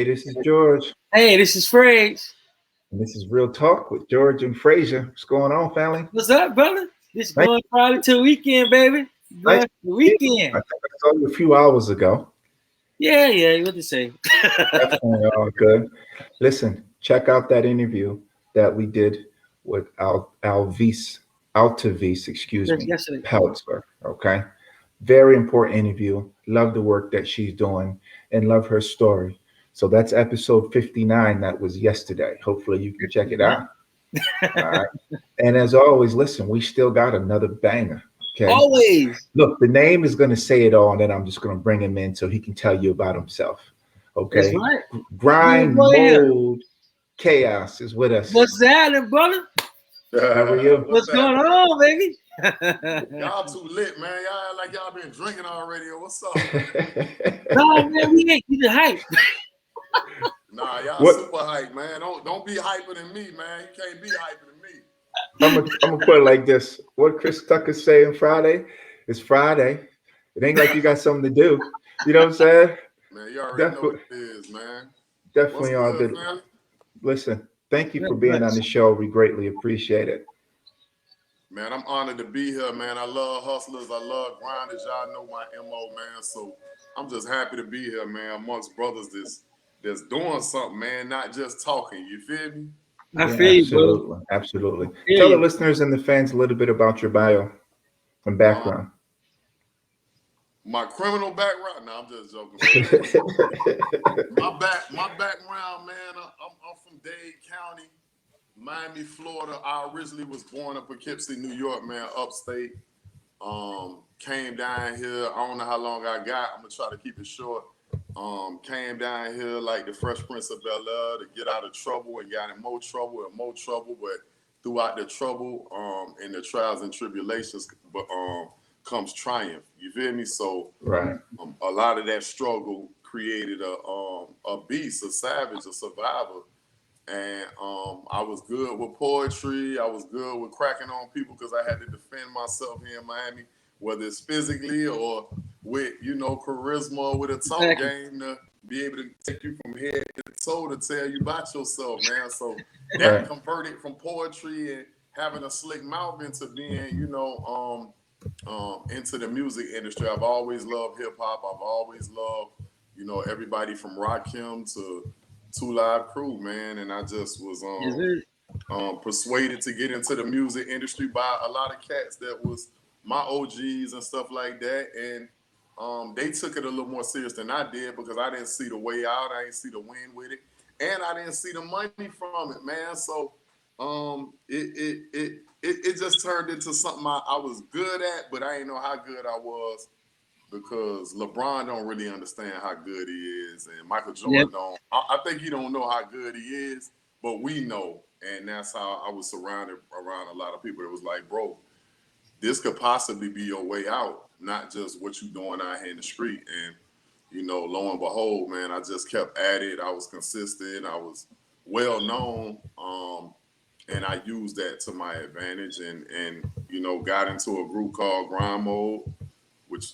This is George. Hey, this is Fraze. And this is Real Talk with George and Frazier. What's going on, family? What's up, brother? This Nice. going Friday till weekend, baby. Nice. Going to the I weekend. think I saw you a few hours ago. Yeah. What to say? Definitely all good. Listen, check out that interview that we did with Altavis, Yesterday. Peltzer. Okay. Very important interview. Love the work that she's doing and love her story. So that's episode 59. That was yesterday. Hopefully you can check it out. All right. And as always, listen, we still got another banger. Okay. Always. Look, the name is going to say it all, and then I'm just going to bring him in so he can tell you about himself. Okay. That's right. Grind Mode Chaos is with us. What's that, brother? How are you? What's going on, baby? Y'all too lit, man. Y'all act like y'all been drinking already. What's up? No, man, we ain't keep it hype. Nah, y'all super hype, man. Don't be hyper than me, man. You can't be hyper than me. I'm gonna put it like this. What Chris Tucker's saying Friday is Friday. It ain't like you got something to do. You know what I'm saying? Man, you already know what it is, man. Definitely all good. Man? Listen, thank you for being on the show. We greatly appreciate it. Man, I'm honored to be here, man. I love hustlers. I love grinders. Y'all know my MO, man. So I'm just happy to be here, man, amongst brothers that's doing something, man, not just talking. You feel me? I feel you, absolutely. Tell the listeners and the fans a little bit about your bio and background. My criminal background? No, I'm just joking. my background, man. I'm from Dade County, Miami, Florida. I originally was born in Poughkeepsie, New York, man, upstate. Came down here. I don't know how long I got. I'm gonna try to keep it short. Came down here like the Fresh Prince of Bel-Air to get out of trouble and got in more trouble, but throughout the trouble and the trials and tribulations comes triumph. You feel me? So right. A lot of that struggle created a beast, a savage, a survivor. And I was good with poetry. I was good with cracking on people because I had to defend myself here in Miami, whether it's physically or with, charisma, with a talk game to be able to take you from head to toe to tell you about yourself, man. So that converted from poetry and having a slick mouth into being, into the music industry. I've always loved hip hop. I've always loved, everybody from Rakim to Two Live Crew, man. And I just was persuaded to get into the music industry by a lot of cats that was my OGs and stuff like that. And they took it a little more serious than I did because I didn't see the way out. I didn't see the win with it. And I didn't see the money from it, man. So it just turned into something I was good at, but I didn't know how good I was because LeBron don't really understand how good he is, and Michael Jordan don't. I think he don't know how good he is, but we know, and that's how I was surrounded around a lot of people. It was like, bro, this could possibly be your way out, not just what you doing out here in the street. And lo and behold, man, I just kept at it. I was consistent. I was well known. And I used that to my advantage and got into a group called Grind Mode, which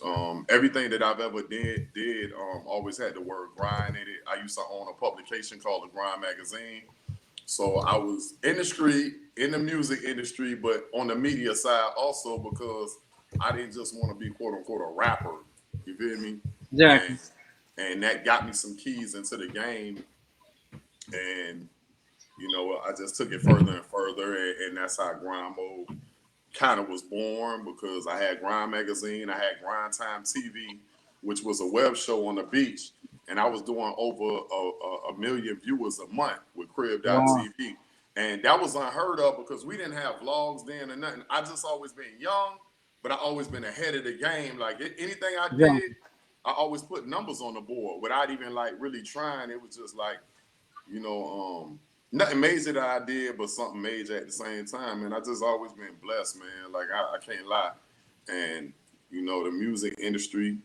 everything that I've ever did always had the word grind in it. I used to own a publication called The Grind Magazine. So I was in the street, in the music industry, but on the media side also because I didn't just want to be quote unquote a rapper. You feel me? Exactly. And that got me some keys into the game. And I just took it further and further, and that's how Grind Mode kind of was born because I had Grind Magazine, I had Grind Time TV, which was a web show on the beach, and I was doing over a million viewers a month with Crib.tv. Wow. And that was unheard of because we didn't have vlogs then or nothing. I just always been young, but I always been ahead of the game. Like anything I did, I always put numbers on the board without even like really trying. It was just like, nothing major that I did, but something major at the same time. And I just always been blessed, man. Like I can't lie. And the music industry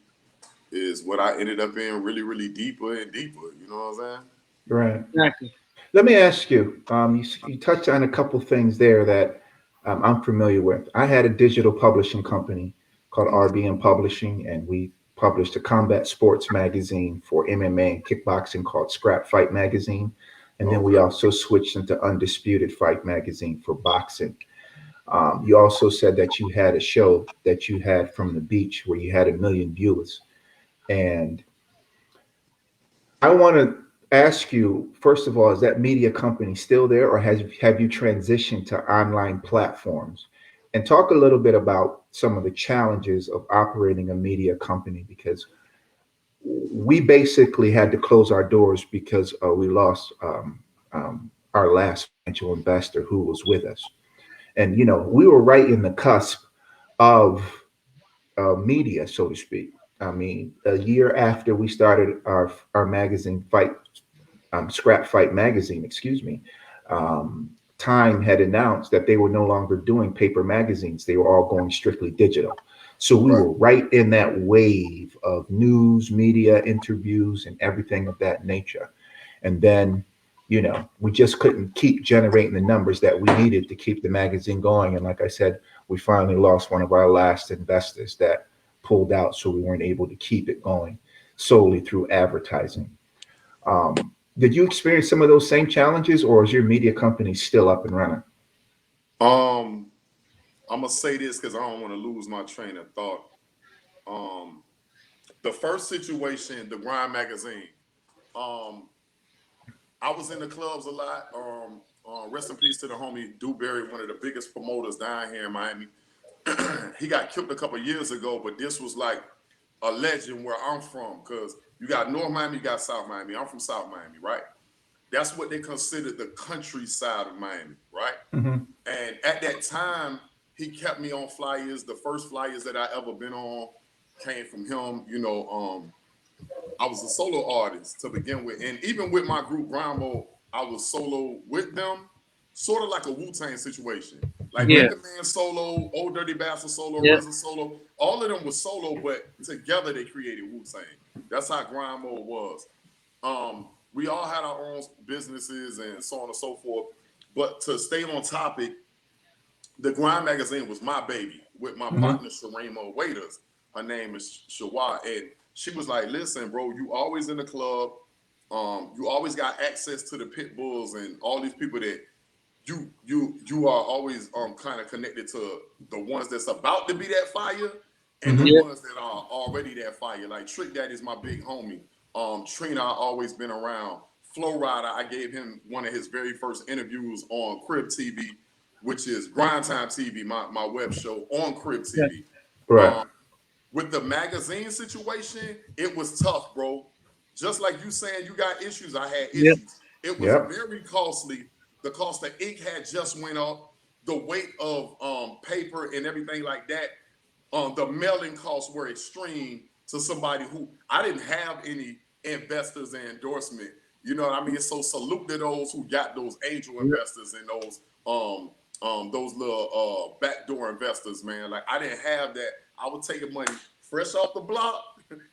is what I ended up in really, really deeper and deeper. You know what I'm saying? Right. Exactly. Let me ask you, you touched on a couple things there that I'm familiar with. I had a digital publishing company called RBM Publishing, and we published a combat sports magazine for MMA and kickboxing called Scrap Fight Magazine. And then we also switched into Undisputed Fight Magazine for boxing. You also said that you had a show that you had from the beach where you had 1 million viewers. And I want to ask you, first of all, is that media company still there, or have you transitioned to online platforms? And talk a little bit about some of the challenges of operating a media company, because we basically had to close our doors because we lost our last financial investor who was with us. And, you know, we were right in the cusp of media, so to speak. I mean, a year after we started our magazine, Scrap Fight Magazine, excuse me, Time had announced that they were no longer doing paper magazines. They were all going strictly digital. So we were right in that wave of news, media, interviews, and everything of that nature. And then, you know, we just couldn't keep generating the numbers that we needed to keep the magazine going. And like I said, we finally lost one of our last investors that pulled out, so we weren't able to keep it going solely through advertising. Did you experience some of those same challenges, or is your media company still up and running? I'm gonna say this because I don't want to lose my train of thought. The first situation, the Grind magazine, I was in the clubs a lot. Rest in peace to the homie Dewberry, one of the biggest promoters down here in Miami. He got killed a couple of years ago, but this was like a legend where I'm from, because you got North Miami, you got South Miami. I'm from South Miami, right? That's what they considered the countryside of Miami, right? Mm-hmm. And at that time, he kept me on flyers. The first flyers that I ever been on came from him. You know, I was a solo artist to begin with. And even with my group, Grind Mode, I was solo with them, sort of like a Wu-Tang situation. Like Mega Man solo, Old Dirty Bastard solo, RZA solo. All of them was solo, but together they created Wu-Tang. That's how Grind Mode was. We all had our own businesses and so on and so forth. But to stay on topic, the Grind magazine was my baby with my partner, Sharima Waiters. Her name is Shawa. And she was like, listen, bro, you always in the club. You always got access to the pit bulls and all these people that you are always kind of connected to the ones that's about to be that fire and the ones that are already that fire. Like Trick Daddy's my big homie. Trina, I always been around. Flow Rider, I gave him one of his very first interviews on Crib TV, which is Grind Time TV, my web show on Crib TV. Right. With the magazine situation, it was tough, bro. Just like you saying you got issues, I had issues. It was very costly. The cost of ink had just went up. The weight of paper and everything like that. The mailing costs were extreme to somebody who I didn't have any investors and endorsement. You know what I mean? So salute to those who got those angel investors and those little backdoor investors, man. Like I didn't have that. I was taking money fresh off the block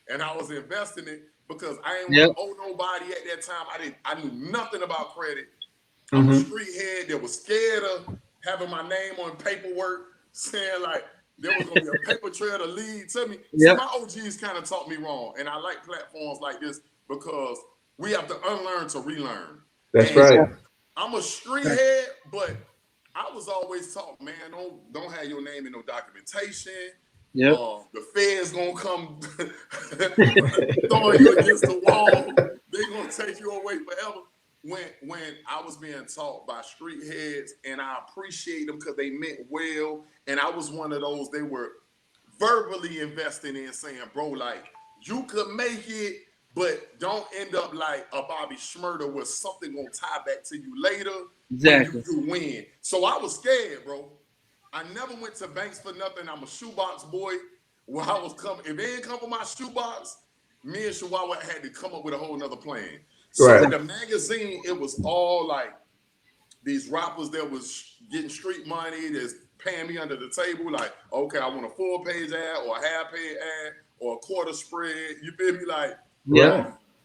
and I was investing it because I didn't want to owe nobody at that time. I knew nothing about credit. I'm a street head that was scared of having my name on paperwork, saying like there was gonna be a paper trail to lead to me. So my OGs kind of taught me wrong. And I like platforms like this because we have to unlearn to relearn. That's right. I'm a street head, but I was always taught, man, don't have your name in no documentation. The feds gonna come throwing you against the wall. They're gonna take you away forever. When I was being taught by street heads, and I appreciate them because they meant well, and I was one of those they were verbally investing in, saying, bro, like you could make it, but don't end up like a Bobby Shmurda where something gonna tie back to you later. Exactly. When you win. So I was scared, bro. I never went to banks for nothing. I'm a shoebox boy. Where I was coming, if they didn't come with my shoebox, me and Chihuahua had to come up with a whole nother plan. So in the magazine, it was all like these rappers that was getting street money, that's paying me under the table. Like, okay, I want a full page ad or a half page ad or a quarter spread. You feel me? Like,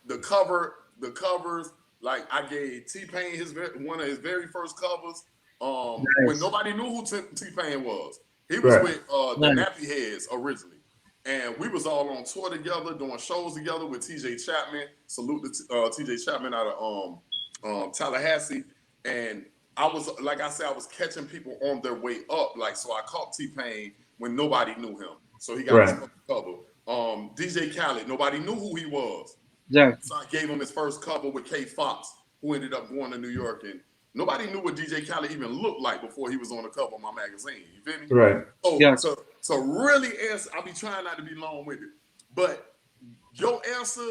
the covers. Like I gave T-Pain one of his very first covers. When nobody knew who T-Pain was. He was with the Nappy Heads originally. And we was all on tour together, doing shows together with TJ Chapman. Salute to TJ Chapman out of Tallahassee. And I was, like I said, I was catching people on their way up. Like, so I caught T-Pain when nobody knew him. So he got his first cover. DJ Khaled, nobody knew who he was. Yeah. So I gave him his first cover with K Fox, who ended up going to New York. And nobody knew what DJ Khaled even looked like before he was on the cover of my magazine. You feel me? Right. So really answer, I'll be trying not to be long with it. But your answer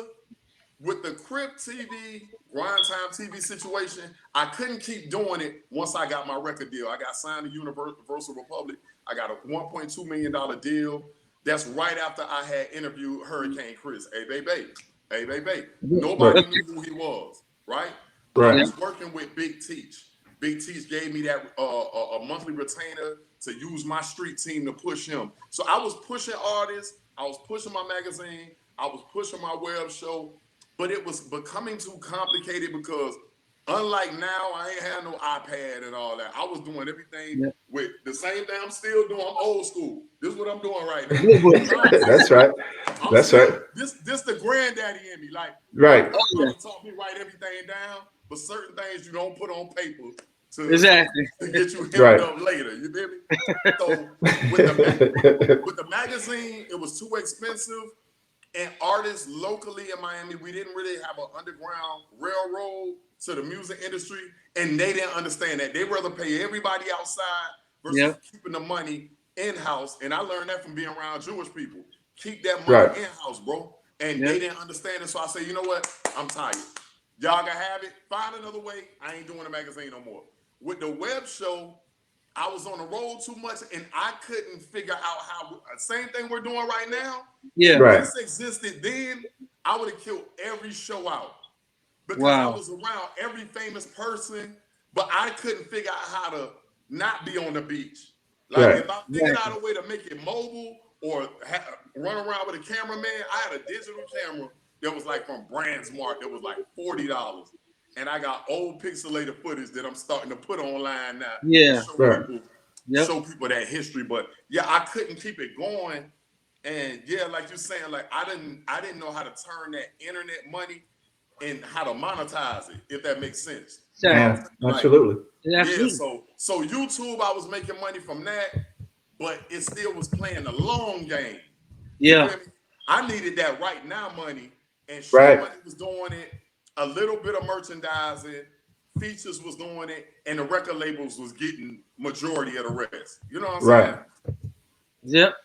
with the Crip TV, Grind Time TV situation, I couldn't keep doing it once I got my record deal. I got signed to Universal Republic. I got a $1.2 million deal. That's right after I had interviewed Hurricane Chris. Hey, baby. Nobody knew who he was, right? I was working with Big Teach. Big Teach gave me that a monthly retainer to use my street team to push him. So I was pushing artists. I was pushing my magazine. I was pushing my web show. But it was becoming too complicated because unlike now, I ain't had no iPad and all that. I was doing everything with the same thing I'm still doing. I'm old school. This is what I'm doing right now. That's right. That's right. This the granddaddy in me. Like, right. Taught me write everything down, but certain things you don't put on paper to get you hit up later. You feel me? So with the magazine, it was too expensive. And artists locally in Miami, we didn't really have an underground railroad to the music industry, and they didn't understand that. They'd rather pay everybody outside versus keeping the money in-house. And I learned that from being around Jewish people. Keep that money in-house, bro. And they didn't understand it. So I said, you know what? I'm tired. Y'all can have it. Find another way. I ain't doing a magazine no more. With the web show, I was on the road too much, and I couldn't figure out how. Same thing we're doing right now. Yeah, if this existed then, I would have killed every show out because I was around every famous person, but I couldn't figure out how to not be on the beach. Like if I figured out a way to make it mobile or run around with a cameraman, I had a digital camera that was like from Brandsmart. It was like $40. And I got old pixelated footage that I'm starting to put online now. Yeah. Show people that history. But I couldn't keep it going. And like you're saying, like I didn't know how to turn that internet money and how to monetize it, if that makes sense. Yeah, absolutely. So YouTube, I was making money from that, but it still was playing the long game. Yeah. I needed that right now money, and Show Money was doing it. A little bit of merchandising, Features was doing it, and the record labels was getting majority of the rest. You know what I'm saying? Yep.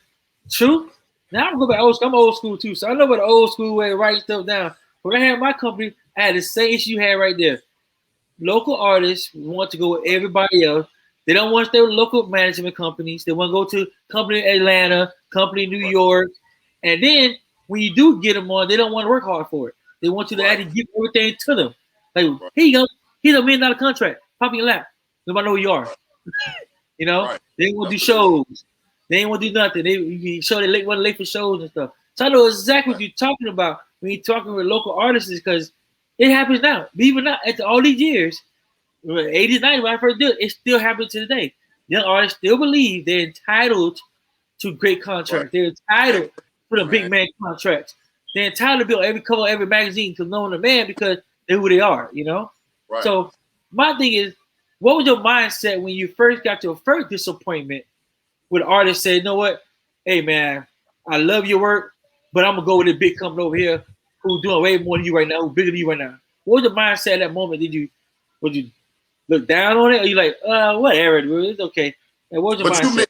True. Now I'm going back old school. I'm old school too, so I know what the old school way of writing stuff down. When I had my company, I had the same issue you had right there. Local artists want to go with everybody else. They don't want to stay with local management companies. They want to go to company in Atlanta, company in New York, and then when you do get them on, they don't want to work hard for it. They want you to actually give everything to them. Like, here you go. Here's $1 million contract. Pop in your lap. Nobody know who you are. You know? They ain't want to do shows. They ain't want to do nothing. You show they late for shows and stuff. So I know exactly what you're talking about when you're talking with local artists because it happens now. Even now, after all these years, 80s, 90s, when I first did it, it still happens to today. Young artists still believe they're entitled to great contracts. They're entitled to the big man contracts. They're entitled to be on every cover, every magazine to know the man because they're who they are, you know? Right. So my thing is, what was your mindset when you first got your first disappointment with artists say, you know what? Hey man, I love your work, but I'm gonna go with a big company over here who's doing way more than you right now, who's bigger than you right now. What was the mindset at that moment? Would you look down on it, or you like, whatever, it's okay? And what was your mindset?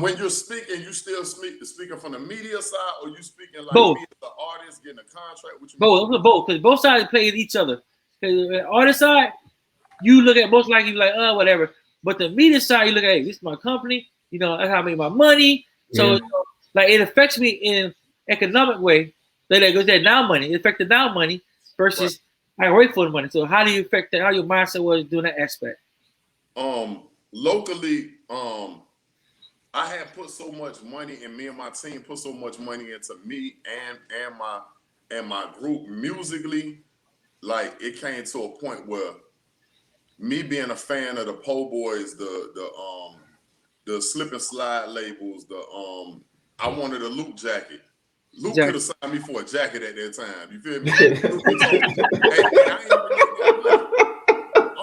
When you're speaking, you still speaking from the media side, or you speaking like both. Me as the artist getting a contract? Both, because both sides play each other. Because artist side, you look at most likely like, whatever. But the media side, you look at, hey, this is my company. You know, that's how I make my money. So, like, it affects me in economic way. That goes that now money. It affects the now money versus I work for the money. So, how do you affect that? How your mindset was doing that aspect? Locally, I had put so much money, and me and my team put so much money into me and my group musically. Like it came to a point where me being a fan of the Po Boys, the Slip and Slide labels, the I wanted a Luke jacket. Luke Jacket. could have signed me for a jacket at that time. You feel me? Luke told me, hey, man, I ain't even making that money.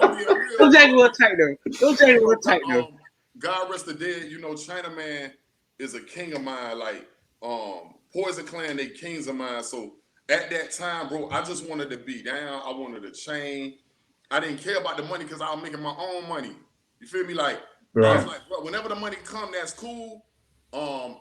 I'm being real. Those jackets were tight though. Those jackets were tight though. God rest the dead. You know, Chinaman is a king of mine. Like Poison Clan, they kings of mine. So at that time, bro, I just wanted to be down. I wanted a chain. I didn't care about the money because I was making my own money. You feel me? Like I was like, bro, whenever the money come, that's cool.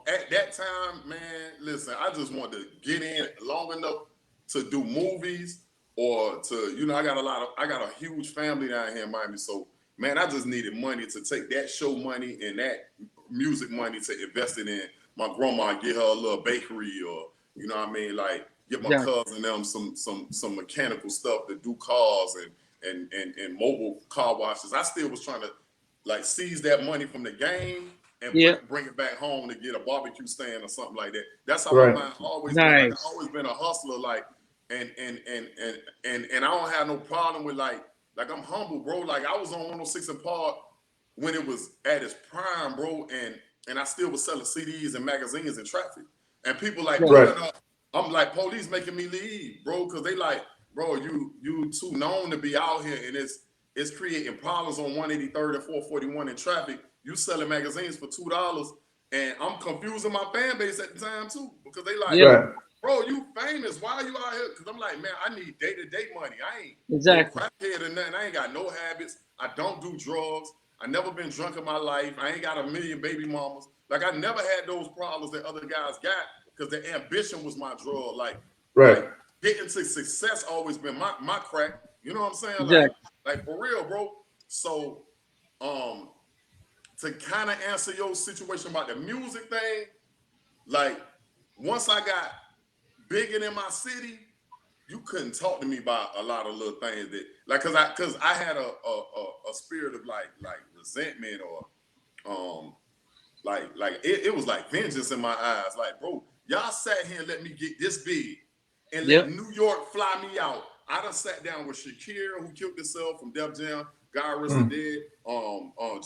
At that time, man, listen, I just wanted to get in long enough to do movies or to, you know, I got a huge family down here in Miami. So man, I just needed money to take that show money and that music money to invest it in my grandma and get her a little bakery, or you know what I mean, like get my cousin them some mechanical stuff to do cars and mobile car washes. I still was trying to like seize that money from the game and bring it back home to get a barbecue stand or something like that. That's how my mind always been. Like, I've always been a hustler, like and I don't have no problem with like I'm humble, bro. Like I was on 106 and Park when it was at its prime, bro, and I still was selling CDs and magazines in traffic. And people like, I'm like, police making me leave, bro, because they like, bro, you too known to be out here, and it's creating problems on 183rd and 441 in traffic. You selling magazines for $2, and I'm confusing my fan base at the time too, because they like, bro, you famous. Why are you out here? Because I'm like, man, I need day-to-day money. I ain't no crackhead or nothing. I ain't got no habits. I don't do drugs. I never been drunk in my life. I ain't got a million baby mamas. Like I never had those problems that other guys got because the ambition was my drug. Like getting to success always been my crack. You know what I'm saying? Like for real, bro. So to kind of answer your situation about the music thing, like once I got bigger in my city, you couldn't talk to me about a lot of little things that like because I had a spirit of like resentment or like it was like vengeance in my eyes. Like, bro, y'all sat here and let me get this big and let New York fly me out. I done sat down with Shakira, who killed herself from Def Jam. God rest her dead.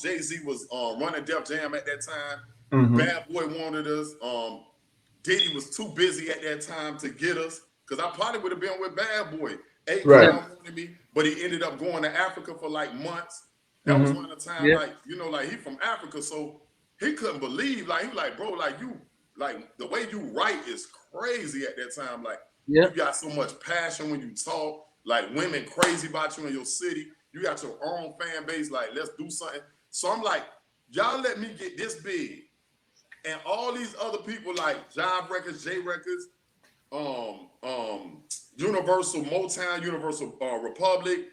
Jay-Z was running Def Jam at that time. Bad Boy wanted us. Diddy was too busy at that time to get us, because I probably would have been with Bad Boy. Wanted me, but he ended up going to Africa for like months. That was one of the time, like, you know, like he from Africa, so he couldn't believe, like he was like, bro, like you, like the way you write is crazy at that time. Like you got so much passion when you talk, like women crazy about you in your city. You got your own fan base, like let's do something. So I'm like, y'all let me get this big. And all these other people like Jive Records, J Records, Universal, Motown, Universal Republic,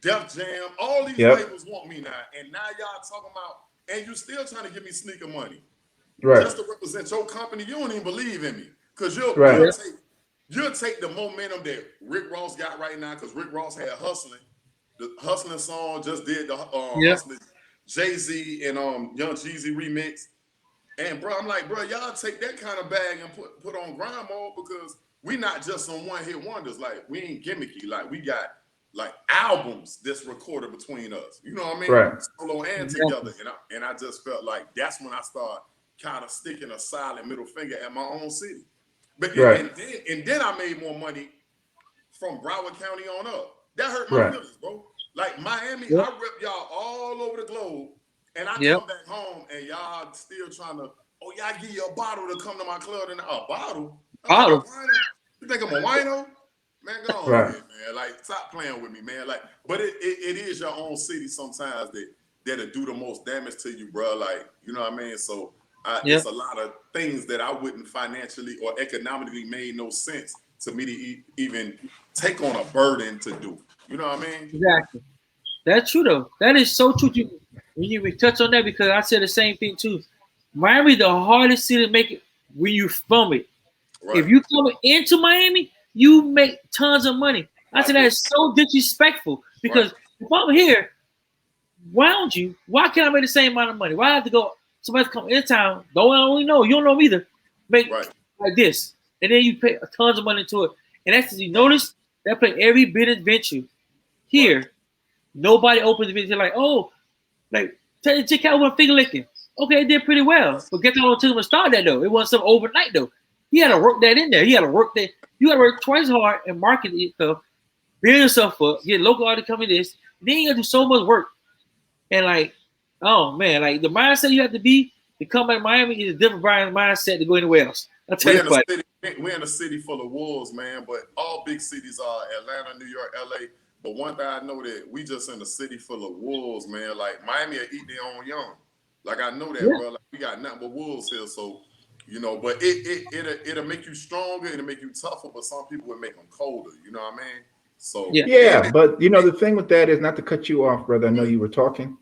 Def Jam, all these labels want me now. And now y'all talking about, and you still trying to give me sneaker money. Just to represent your company. You don't even believe in me. Because you'll take the momentum that Rick Ross got right now, because Rick Ross had Hustling. The Hustling song just did the Hustling Jay-Z and Young Jeezy remix. And bro, I'm like, bro, y'all take that kind of bag and put on grind mode, because we not just some one-hit wonders. Like, we ain't gimmicky. Like, we got like albums that's recorded between us. You know what I mean? Solo and together. And I just felt like that's when I started kind of sticking a silent middle finger at my own city. But and then I made more money from Broward County on up. That hurt my feelings, bro. Like Miami, I rip y'all all over the globe. And I come back home and y'all still trying to, y'all give you a bottle to come to my club. And a bottle? You think I'm a wino? Man, go on, man. Like, stop playing with me, man. Like, but it is your own city sometimes that'll do the most damage to you, bro. Like, you know what I mean? So it's a lot of things that I wouldn't financially or economically made no sense to me to even take on a burden to do. You know what I mean? Exactly. That's true, though. That is so true. When you touch on that, because I said the same thing too. Miami, the hardest city to make it when you from it. If you come into Miami, you make tons of money. I said that is so disrespectful, because if I'm here around you, why can't I make the same amount of money? Why I have to go? Somebody come in town, don't know, you don't know me either. Make like this, and then you pay tons of money into it. And that's, you notice they play every bit of venture here. Nobody opens the venture like, like check out one finger licking. Okay, it did pretty well. But guess how took him to start that though? It wasn't some overnight though. He had to work that in there. He had to work that. You got to work twice hard and market yourself, build yourself up, get local artists coming this. Then you got to do so much work. And like, oh man, like the mindset you have to be to come back to Miami is a different mindset to go anywhere else. I'll tell you what. We're in a city full of wolves, man. But all big cities are Atlanta, New York, LA. But one thing I know that we just in a city full of wolves, man. Like Miami will eat their own young. Like I know that, bro. Like, we got nothing but wolves here, so you know. But it'll make you stronger. It'll make you tougher. But some people will make them colder. You know what I mean? So yeah. But you know the thing with that is, not to cut you off, brother. I know you were talking.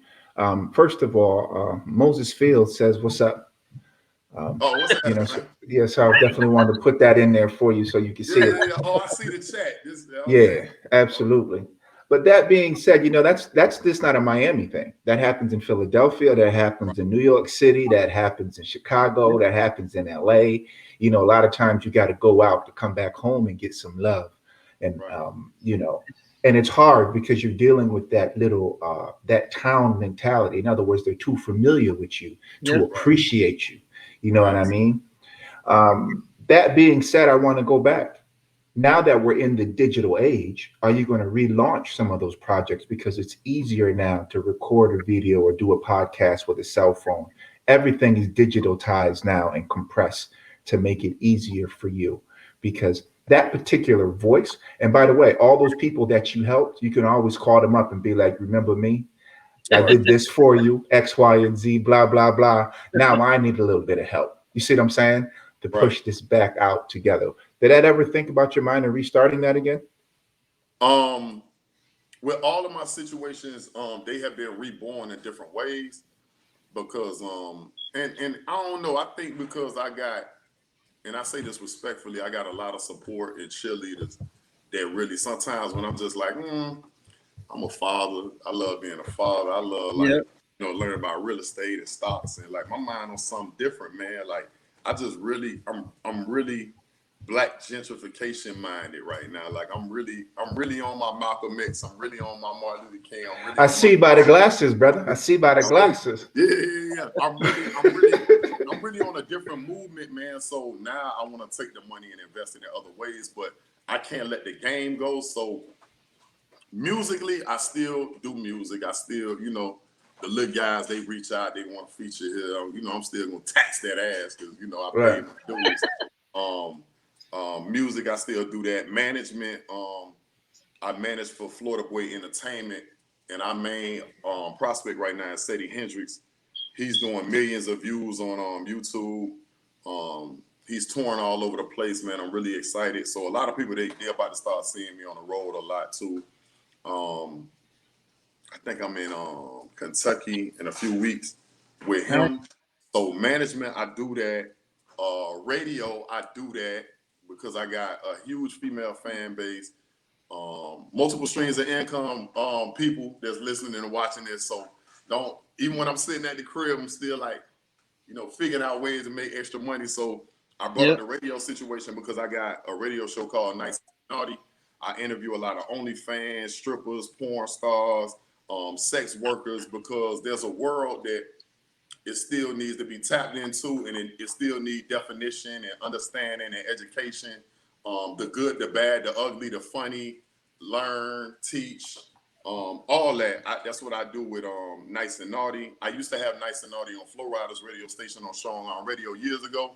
First of all, Moses Fields says, "What's up?" What's that? You know, so I definitely wanted to put that in there for you so you can see it. Yeah. Oh, I see the chat. Yeah, absolutely. But that being said, you know, that's just not a Miami thing. That happens in Philadelphia, that happens in New York City, that happens in Chicago, that happens in LA. You know, a lot of times you got to go out to come back home and get some love. And you know, and it's hard because you're dealing with that little that town mentality. In other words, they're too familiar with you to appreciate you. You know what I mean? That being said, I want to go back. Now that we're in the digital age, are you going to relaunch some of those projects? Because it's easier now to record a video or do a podcast with a cell phone. Everything is digitalized now and compressed to make it easier for you, because that particular voice, and by the way, all those people that you helped, you can always call them up and be like, remember me? I did this for you, X, Y, and Z, blah, blah, blah. Now I need a little bit of help. You see what I'm saying? To push this back out together. Did that ever think about your mind and restarting that again? With all of my situations, they have been reborn in different ways because, and I don't know, I think because I got, and I say this respectfully, I got a lot of support and cheerleaders that really, sometimes when I'm just like, I'm a father. I love being a father. I love learning about real estate and stocks, and like my mind on something different, man. Like I just really, I'm really Black gentrification minded right now. Like I'm really on my Malcolm X. I'm really on my Martin Luther King. I see by the glasses, brother. I see by the glasses. Yeah. I'm really on a different movement, man. So now I want to take the money and invest it in other ways, but I can't let the game go. So musically, I still do music. I still, you know, the little guys, they reach out, they want to feature here. You know, I'm still gonna tax that ass because you know I pay my dues. Music, I still do that. Management, I manage for Florida Boy Entertainment, and our main prospect right now is Sadie Hendricks. He's doing millions of views on YouTube. He's touring all over the place, man. I'm really excited. So a lot of people, they're about to start seeing me on the road a lot too. I think I'm in Kentucky in a few weeks with him. So management, I do that. Radio, I do that because I got a huge female fan base. Multiple streams of income, people that's listening and watching this. So even when I'm sitting at the crib, I'm still like, you know, figuring out ways to make extra money. So I brought up the radio situation because I got a radio show called Nice and Naughty. I interview a lot of OnlyFans, strippers, porn stars, sex workers, because there's a world that it still needs to be tapped into, and it still needs definition and understanding and education. The good, the bad, the ugly, the funny, learn, teach, all that. That's what I do with Nice and Naughty. I used to have Nice and Naughty on Flow Riders radio station on Strong on Radio years ago.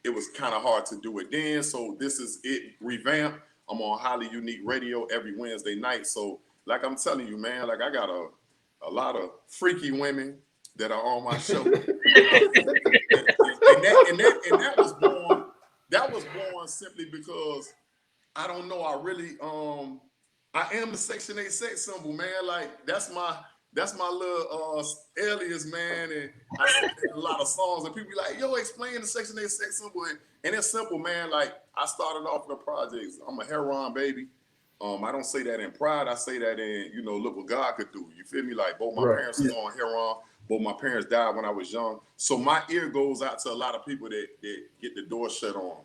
It was kind of hard to do it then, so this is it revamped. I'm on Highly Unique Radio every Wednesday night. So like I'm telling you, man, like I got a lot of freaky women that are on my show. and that was born simply because I don't know, I really I am the Section 8 sex symbol, man. Like that's my little alias, man. And I sing a lot of songs, and people be like, yo, explain the Section 8 sex symbol. And it's simple, man. Like I started off in the projects. I'm a heroin baby. I don't say that in pride. I say that in, you know, look what God could do. You feel me? Like both my parents was on heroin. Both my parents died when I was young. So my ear goes out to a lot of people that get the door shut on.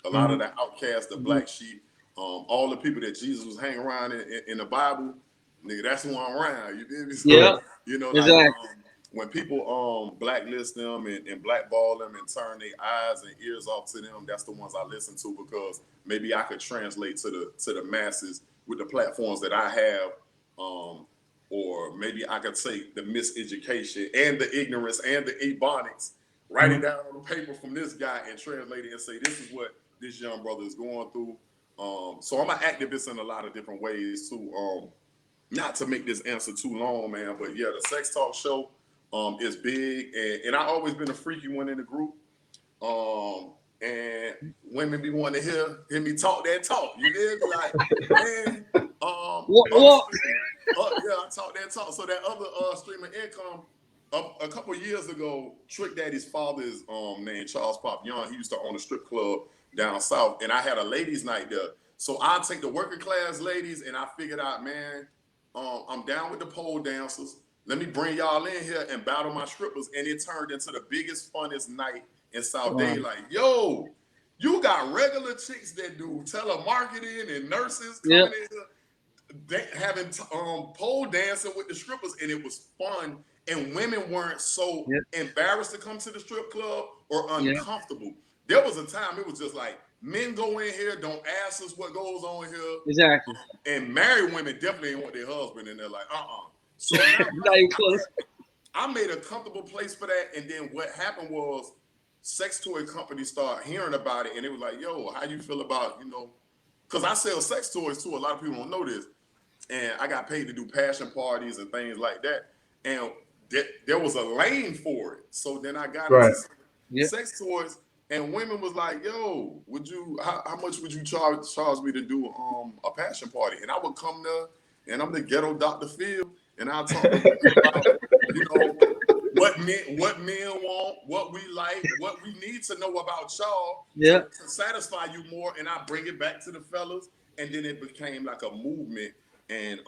A lot of the outcasts, the black sheep, all the people that Jesus was hanging around in the Bible. Nigga, that's who I'm around. You feel me? So, you know, like, when people blacklist them and blackball them and turn their eyes and ears off to them, that's the ones I listen to, because maybe I could translate to the masses with the platforms that I have, or maybe I could take the miseducation and the ignorance and the ebonics, write it down on the paper from this guy and translate it and say, this is what this young brother is going through. So I'm an activist in a lot of different ways too. Not to make this answer too long, man, but yeah, the Sex Talk Show is big, and I've always been a freaky one in the group. And women be wanting to hear me talk that talk. You did like, man, yeah, I talk that talk. So that other stream of income, a couple of years ago, Trick Daddy's father is named Charles Pop Young. He used to own a strip club down south, and I had a ladies' night there. So I take the working class ladies, and I figured out, man, I'm down with the pole dancers. Let me bring y'all in here and battle my strippers. And it turned into the biggest, funnest night in South Daylight. Yo, you got regular chicks that do telemarketing and nurses coming in here, having pole dancing with the strippers, and it was fun. And women weren't so embarrassed to come to the strip club or uncomfortable. There was a time it was just like, men go in here, don't ask us what goes on here. Exactly. And married women definitely ain't want their husband, and they're like, So I made a comfortable place for that. And then what happened was sex toy companies started hearing about it, and it was like, yo, how you feel about, because I sell sex toys too. A lot of people don't know this. And I got paid to do passion parties and things like that. And there was a lane for it. So then I got into sex toys, and women was like, yo, how much would you charge me to do a passion party? And I would come there, and I'm the ghetto Dr. Phil, and I'll talk about, what men want, what we like, what we need to know about y'all to satisfy you more. And I bring it back to the fellas. And then it became like a movement. And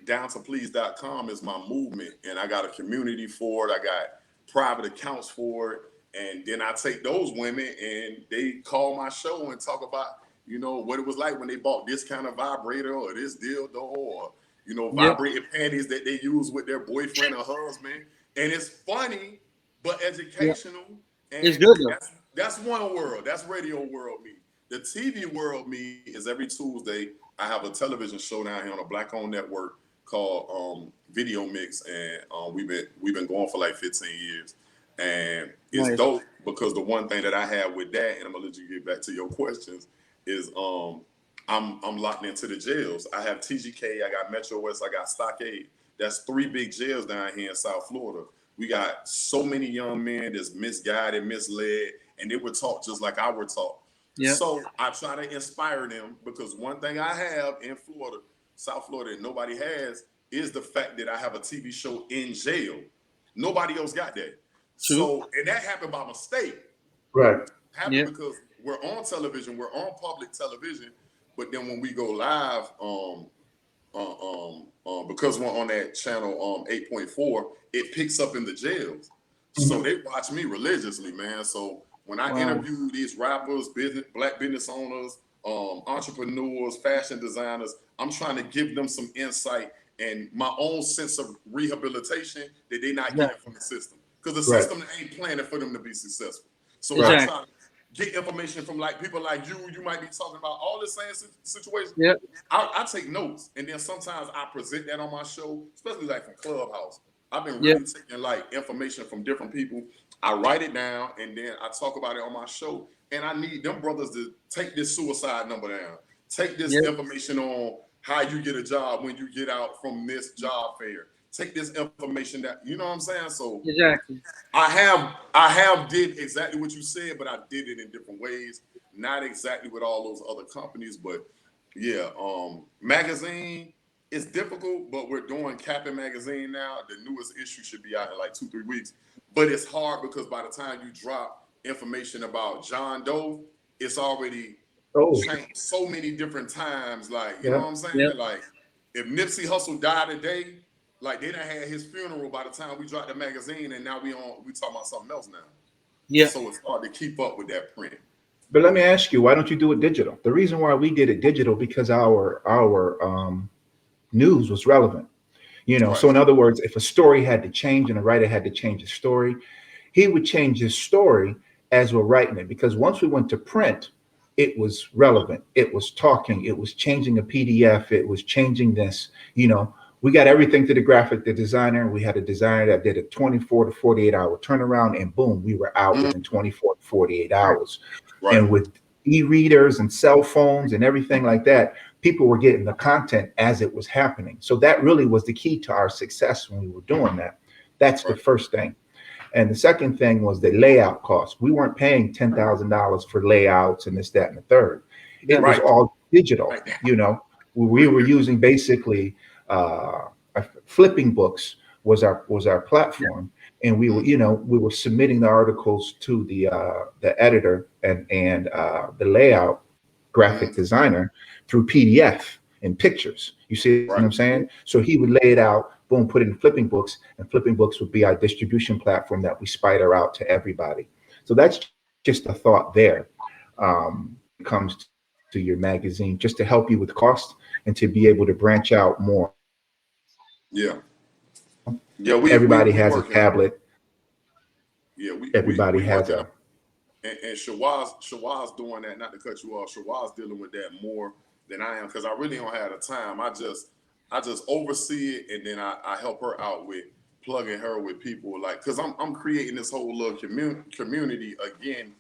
downtoplease.com is my movement. And I got a community for it. I got private accounts for it. And then I take those women and they call my show and talk about, what it was like when they bought this kind of vibrator or this dildo or, vibrating panties that they use with their boyfriend or husband. And it's funny, but educational. And it's good though. That's one world. That's radio world me. The TV world me is every Tuesday. I have a television show down here on a Black-owned network called Video Mix, and we've been going for like 15 years. And it's dope because the one thing that I have with that, and I'm gonna let you get back to your questions, is I'm locked into the jails. I have TGK, I got Metro West, I got Stockade. That's 3 big jails down here in South Florida. We got so many young men that's misguided, misled, and they were taught just like I were taught. Yep. So I try to inspire them, because one thing I have in Florida, South Florida, that nobody has, is the fact that I have a TV show in jail. Nobody else got that. True. So, and that happened by mistake. Right. Happened because we're on television, we're on public television, but then when we go live, because we're on that channel 8.4, it picks up in the jails. So they watch me religiously, man. So when I interview these rappers, black business owners, entrepreneurs, fashion designers, I'm trying to give them some insight and my own sense of rehabilitation that they're not getting from the system. Because the system ain't planning for them to be successful. So I try to get information from like people like you. You might be talking about all the same situations. Yeah. I take notes, and then sometimes I present that on my show, especially like from Clubhouse. I've been really taking like information from different people. I write it down, and then I talk about it on my show. And I need them brothers to take this suicide number down. Take this information on how you get a job when you get out from this job fair. Take this information that, you know what I'm saying? So exactly. I have did exactly what you said, but I did it in different ways. Not exactly with all those other companies, but magazine is difficult, but we're doing Captain Magazine now. The newest issue should be out in like 2-3 weeks. But it's hard because by the time you drop information about John Doe, it's already changed so many different times. Like, you know what I'm saying? Yeah. Like, if Nipsey Hussle died today, like they done had his funeral by the time we dropped the magazine, and now we talking about something else now. Yeah. So it's hard to keep up with that print. But let me ask you, why don't you do it digital? The reason why we did it digital because our news was relevant. You know, Right. so in other words, if a story had to change and a writer had to change a story, he would change his story as we're writing it. Because once we went to print, it was relevant. It was talking. It was changing a PDF. It was changing this. You know, we got everything to the graphic, the designer. We had a designer that did a 24 to 48 hour turnaround, and boom, we were out within 24 to 48 hours. Right. And with e-readers and cell phones and everything like that, people were getting the content as it was happening. So that really was the key to our success when we were doing that. That's the first thing. And the second thing was the layout cost. We weren't paying $10,000 for layouts and this, that, and the third. It was all digital. You know, we were using basically Flipping Books was our platform, and we were submitting the articles to the editor and the layout graphic designer through PDF and pictures. You see what I'm saying? So he would lay it out, boom, put it in Flipping Books, and Flipping Books would be our distribution platform that we spider out to everybody. So that's just a thought there. It comes to your magazine, just to help you with cost and to be able to branch out more. Yeah. Everybody has a tablet. Yeah, everybody has a. And Shawaz doing that. Not to cut you off, Shawaz dealing with that more than I am, because I really don't have the time. I just oversee it, and then I help her out with plugging her with people, like, because I'm creating this whole little community again.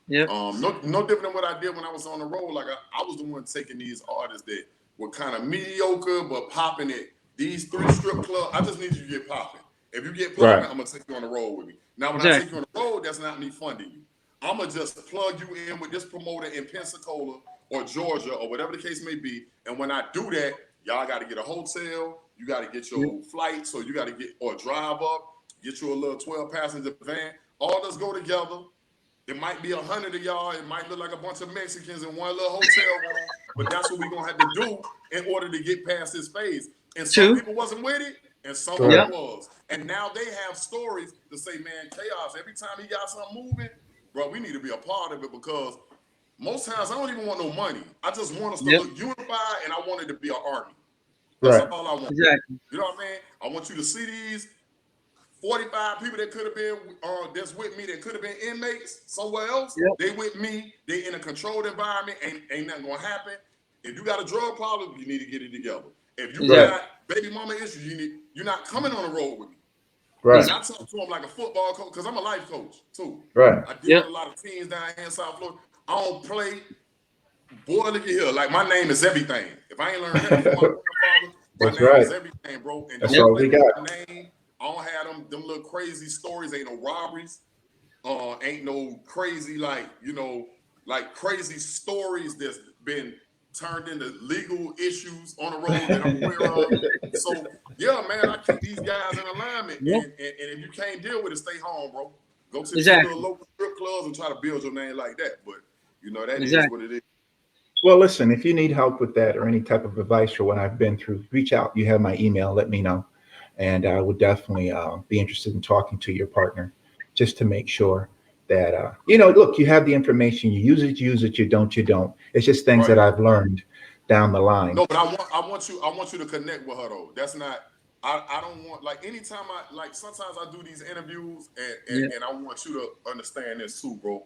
Yeah. No different than what I did when I was on the road. Like I was the one taking these artists that were kind of mediocre but popping it. These 3 strip clubs, I just need you to get popping. If you get popping, I'm gonna take you on the road with me. Now, when I take you on the road, that's not me funding you. I'm gonna just plug you in with this promoter in Pensacola or Georgia or whatever the case may be. And when I do that, y'all got to get a hotel. You got to get your flight, so you got to get or drive up, get you a little 12-passenger van. All those go together. It might be 100 of y'all. It might look like a bunch of Mexicans in one little hotel room, but that's what we're gonna have to do in order to get past this phase. And some people wasn't with it, and some people was. And now they have stories to say, man, Chaos, every time he got something moving, bro, we need to be a part of it, because most times I don't even want no money. I just want us to look unified, and I want it to be an army. That's all I want. Exactly. You know what I mean? I want you to see these 45 people that could have been that's with me that could have been inmates somewhere else. They with me. They in a controlled environment. Ain't nothing gonna happen. If you got a drug problem, you need to get it together. If you got baby mama issues, you're not coming on the road with me. Right. And I talk to them like a football coach, because I'm a life coach too. Right. I deal with a lot of teams down here in South Florida. I don't play. Boy, look at here. Like, my name is everything. If I ain't learned that from my grandfather, my name is everything, bro. And that's all we got. Name, I don't have them little crazy stories. Ain't no robberies. Ain't no crazy, like crazy stories that's been turned into legal issues on the road that I'm aware of. So yeah, man, I keep these guys in alignment. And if you can't deal with it, stay home, bro. Go to the little local strip clubs and try to build your name like that. But that is what it is. Well, listen, if you need help with that or any type of advice for what I've been through, reach out. You have my email. Let me know. And I would definitely be interested in talking to your partner, just to make sure that, look, you have the information, you use it, you don't. It's just things that I've learned down the line. No, but I want you to connect with her, though. That's not, I don't want, like, anytime sometimes I do these interviews and I want you to understand this too, bro.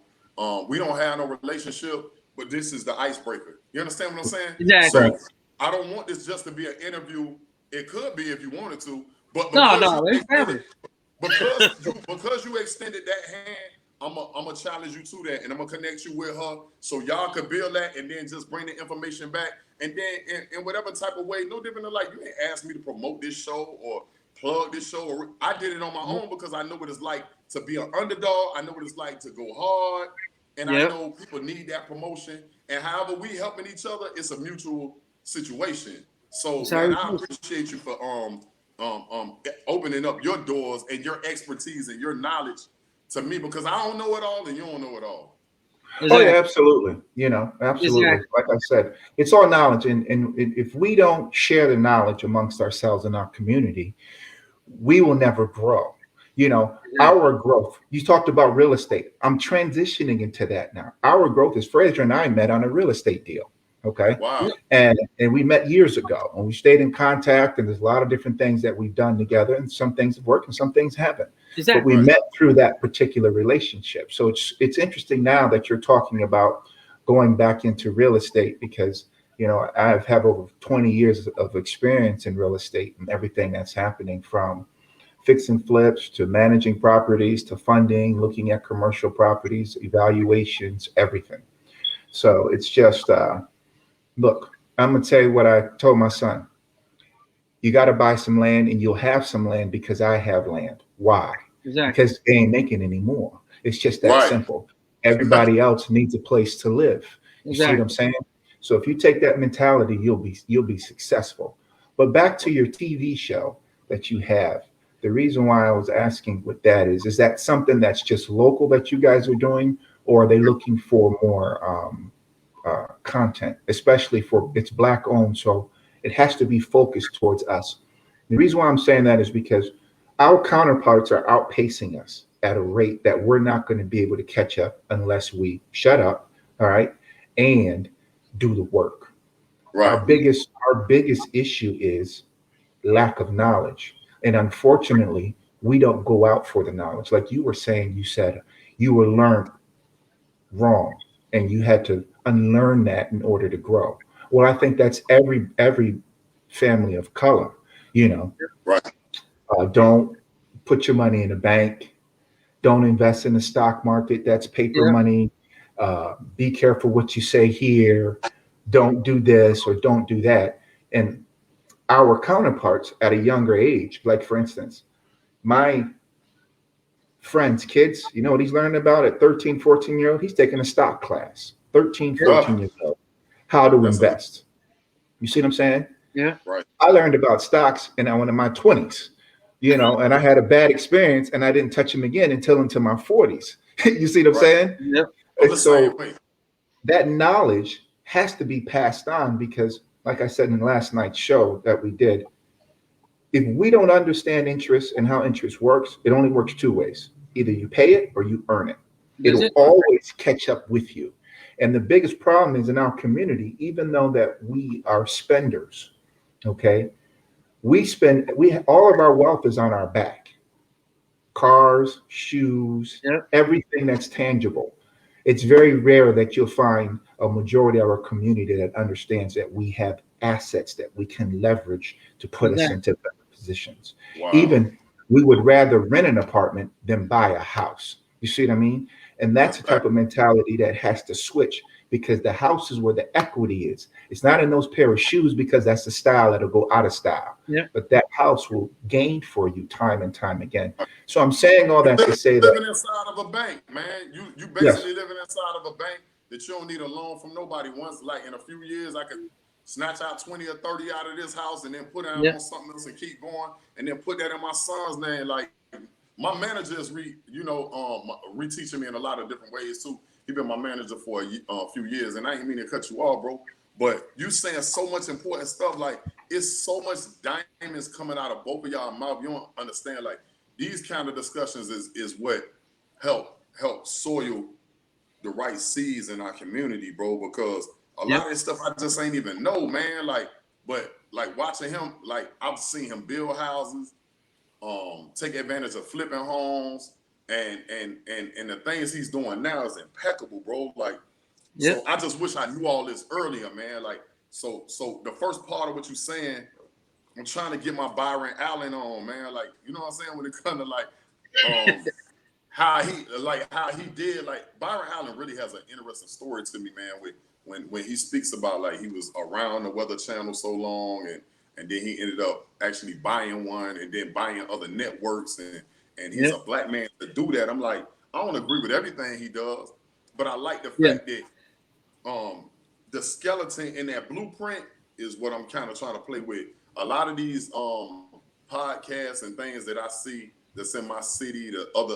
We don't have no relationship, but this is the icebreaker. You understand what I'm saying? Exactly. So I don't want this just to be an interview. It could be if you wanted to, but because you extended that hand, I'm gonna challenge you to that, and I'm gonna connect you with her so y'all could build that, and then just bring the information back, and then in whatever type of way, no different than, like, you ain't asked me to promote this show or plug this show, or I did it on my own because I know what it's like to be an underdog. I know what it's like to go hard, and I know people need that promotion. And however we helping each other, it's a mutual situation. So man, I appreciate you for opening up your doors and your expertise and your knowledge to me, because I don't know it all and you don't know it all. Oh yeah, absolutely. Absolutely. Like I said, it's all knowledge, and if we don't share the knowledge amongst ourselves in our community, we will never grow. Our growth. You talked about real estate. I'm transitioning into that now. Our growth is Fraser and I met on a real estate deal. Okay. Wow. And we met years ago and we stayed in contact, and there's a lot of different things that we've done together, and some things have worked and some things haven't. But we Exactly. met through that particular relationship. So it's interesting now that you're talking about going back into real estate, because I've have over 20 years of experience in real estate and everything that's happening, from fix and flips to managing properties to funding, looking at commercial properties, evaluations, everything. So it's just look, I'm gonna tell you what I told my son. You got to buy some land, and you'll have some land because I have land. Why? Exactly. Because they ain't making any more. It's just that Right. simple. Everybody else needs a place to live. You see what I'm saying? So if you take that mentality, you'll be successful. But back to your TV show that you have. The reason why I was asking what that is that something that's just local that you guys are doing, or are they looking for more content, especially for it's black owned, so it has to be focused towards us. The reason why I'm saying that is because our counterparts are outpacing us at a rate that we're not going to be able to catch up unless we shut up, all right, and do the work. Our Right. biggest issue is lack of knowledge. And unfortunately, we don't go out for the knowledge. Like you were saying, you said you were learned wrong and you had to unlearn that in order to grow. Well, I think that's every family of color. You know, Right. don't put your money in a bank. Don't invest in the stock market. That's paper Yeah. money. Be careful what you say here. Don't do this or don't do that. And our counterparts at a younger age, like for instance, my friends, kids, you know what he's learning about at 13, 14-year old? He's taking a stock class, 13, Yeah. 14 years old, how to That's a invest. You see what I'm saying? Yeah. right. I learned about stocks and I went in my 20s, and I had a bad experience and I didn't touch them again until into my 40s. You see what I'm Right. saying? Yep. I'm And the same so way. that knowledge has to be passed on because, like I said in last night's show that we did, if we don't understand interest and how interest works, it only works two ways. Either you pay it or you earn it. That's It'll it. always catch up with you. And the biggest problem is in our community, even though that we are spenders, okay, all of our wealth is on our back. Cars, shoes, Yep. everything that's tangible. It's very rare that you'll find a majority of our community that understands that we have assets that we can leverage to put us Exactly. into better positions. Wow. Even we would rather rent an apartment than buy a house. You see what I mean? And that's That's the fact. type of mentality that has to switch because the house is where the equity is. It's not in those pair of shoes because that's the style that'll go out of style. Yeah. But that house will gain for you time and time again. So I'm saying all that to say that, Living inside of a bank, man. You yes, basically living inside of a bank that you don't need a loan from nobody. Once, like in a few years, I could snatch out 20 or 30 out of this house and then put it Yeah. on something else and keep going, and then put that in my son's name. Like my manager is reteaching me in a lot of different ways too. He been my manager for a few years, and I ain't mean to cut you off, bro. But you saying so much important stuff. Like it's so much diamonds coming out of both of y'all mouth. You don't understand. Like these kind of discussions is what help soil the right seeds in our community, bro. Because a lot Yep. of this stuff I just ain't even know, man. Like, but like watching him, like I've seen him build houses, take advantage of flipping homes, and the things he's doing now is impeccable, bro. Like, Yep. so I just wish I knew all this earlier, man. Like, so the first part of what you're saying, I'm trying to get my Byron Allen on, man. Like, you know what I'm saying? When it comes to like how he did, like Byron Allen really has an interesting story to me, man, with when he speaks about like he was around the Weather Channel so long and then he ended up actually buying one and then buying other networks and he's Yep. a black man to do that. I'm like, I don't agree with everything he does, but I like the Yeah. fact that the skeleton in that blueprint is what I'm kind of trying to play with. A lot of these podcasts and things that I see that's in my city, the other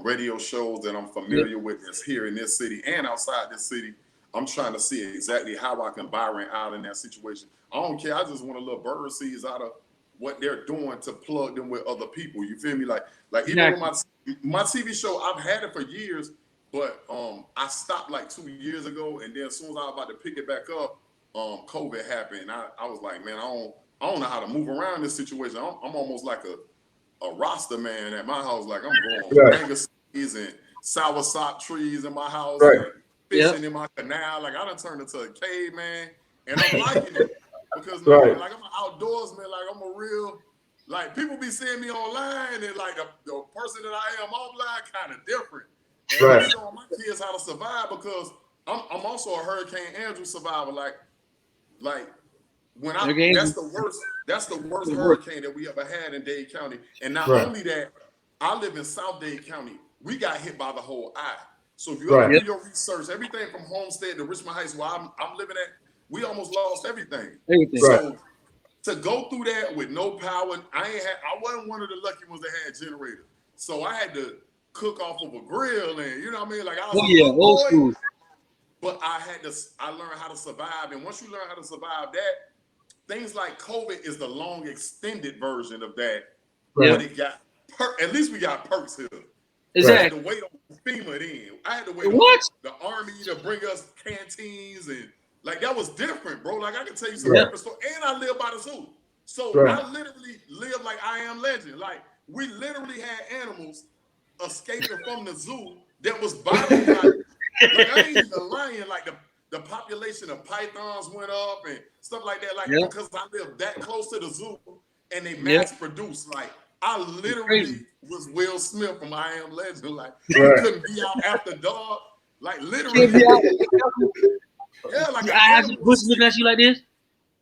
radio shows that I'm familiar with that's here in this city and outside this city, I'm trying to see exactly how I can Byron out in that situation. I don't care. I just want a little bird seeds out of what they're doing to plug them with other people. You feel me? Like even with Exactly. my TV show, I've had it for years. But I stopped like 2 years ago, and then as soon as I was about to pick it back up, COVID happened. I was like, man, I don't know how to move around this situation. I'm almost like a Rasta man at my house. Like I'm growing mango seeds and soursop trees in my house, and fishing in my canal. Like I done turned into a caveman, and I'm liking it because like I'm an outdoorsman. Like I'm a real, like people be seeing me online, and like the person that I am offline kind of different. And I'm showing my kids how to survive because I'm also a Hurricane Andrew survivor. Like when that's the worst hurricane that we ever had in Dade County. And not only that, I live in South Dade County. We got hit by the whole eye. So if you ever do your research, everything from Homestead to Richmond Heights, where I'm living at, we almost lost everything. So to go through that with no power, I wasn't one of the lucky ones that had generator. So I had to cook off of a grill, and you know what I mean? Like I was old school. But I learned how to survive. And once you learn how to survive that, things like COVID is the long extended version of that. But it got at least we got perks here. Exactly. I had to wait on FEMA then. I had to wait on the Army to bring us canteens, and like that was different, bro. Like I can tell you some different stories. And I live by the zoo. So I literally live like I Am Legend. Like we literally had animals escaping from the zoo that was biting like I ain't even lying. Like the population of pythons went up and stuff like that. Like because I live that close to the zoo and they mass produce. Like I literally was Will Smith from I Am Legend. Like you couldn't be out after dark. Like literally. Like I have some pussy looking at you like this.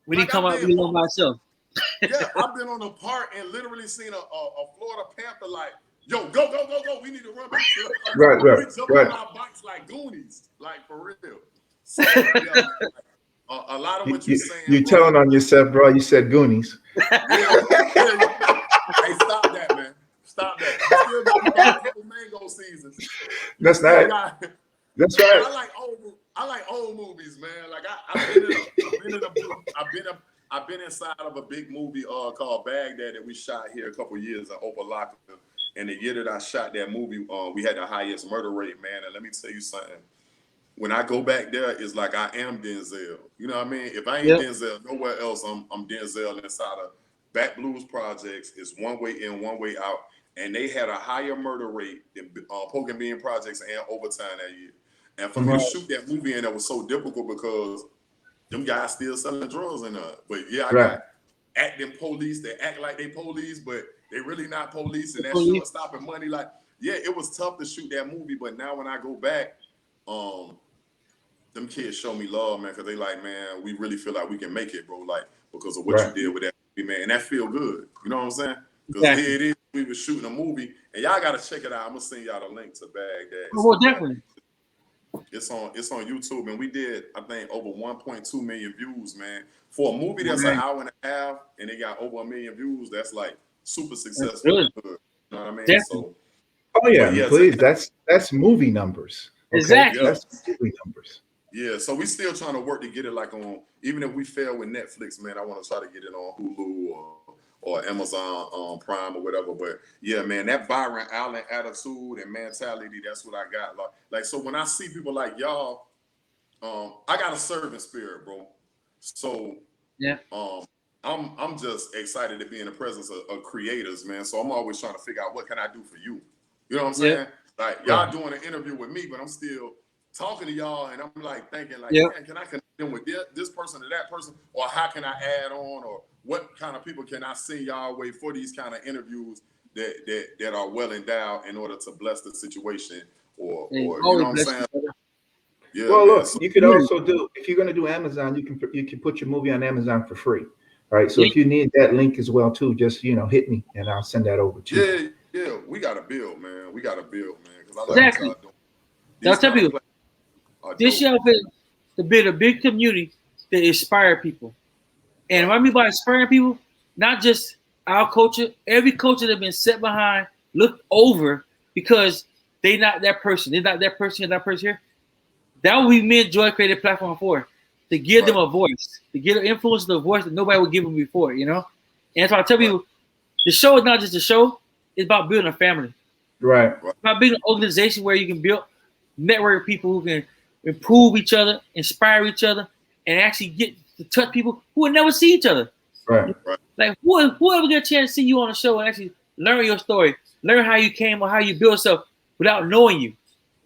When he come out, we love myself. I've been on the park and literally seen a Florida Panther like, yo, go. We need to run back. We jump on our bikes like Goonies, like for real. So, a lot of what you're saying. You're telling on yourself, bro. You said Goonies. Hey, stop that, man. Stop that. I still got a couple mango seasons. That's right. That's right. I like old movies, man. Like I've been inside of a big movie called Baghdad that we shot here a couple years in Opelika. And the year that I shot that movie, we had the highest murder rate, man. And let me tell you something. When I go back there, it's like I am Denzel. You know what I mean? If I ain't Denzel nowhere else, I'm Denzel inside of Back Blues Projects. It's one way in, one way out. And they had a higher murder rate than Poke and Bean Projects and Overtime that year. And for me to shoot that movie, and it was so difficult because them guys still selling drugs in there. But I got acting police. They act like they police, but they really not police, and that short stopping money. Like, it was tough to shoot that movie, but now when I go back, them kids show me love, man, because they like, man, we really feel like we can make it, bro, like because of what you did with that movie, man, and that feel good. You know what I'm saying? Because here it is, we were shooting a movie, and y'all got to check it out. I'm gonna send y'all the link to Baghdad. Oh, definitely. It's on YouTube, and we did, I think, over 1.2 million views, man. For a movie that's an hour and a half, and they got over 1 million views, that's like super successful. You know what I mean? Definitely. So, please. That's movie numbers. Okay? Exactly. That's movie numbers. Yeah, so we still trying to work to get it like on. Even if we fail with Netflix, man, I want to try to get it on Hulu or Amazon Prime or whatever. But yeah, man, that Byron Allen attitude and mentality, that's what I got. Like so when I see people like y'all, I got a servant spirit, bro. So I'm just excited to be in the presence of creators, man. So I'm always trying to figure out what can I do for you. You know what I'm saying? Like y'all doing an interview with me, but I'm still talking to y'all, and I'm like thinking, like, man, can I connect them with this person or that person, or how can I add on, or what kind of people can I send y'all way for these kind of interviews that are well endowed in order to bless the situation, or you know what I'm saying? Yeah. Well, look, you could also do, if you're going to do Amazon, you can put your movie on Amazon for free. All right. So if you need that link as well too, just hit me and I'll send that over to you. Yeah. We got to build, man. We got to build, man. Because I like what y'all doing. I'll tell people, this show is to build a big community that inspire people. And what I mean by inspiring people, not just our culture, every culture that's been set behind, looked over because they not that person. They're not that person and that person here. That would be me and Joy created a platform for, to give them a voice, to give them influence, the voice that nobody would give them before, And that's why I tell people, the show is not just a show, it's about building a family. Right. It's about building an organization where you can build network with people who can improve each other, inspire each other, and actually get to touch people who would never see each other. Right. Like whoever get a chance to see you on the show and actually learn your story, learn how you came or how you built yourself without knowing you.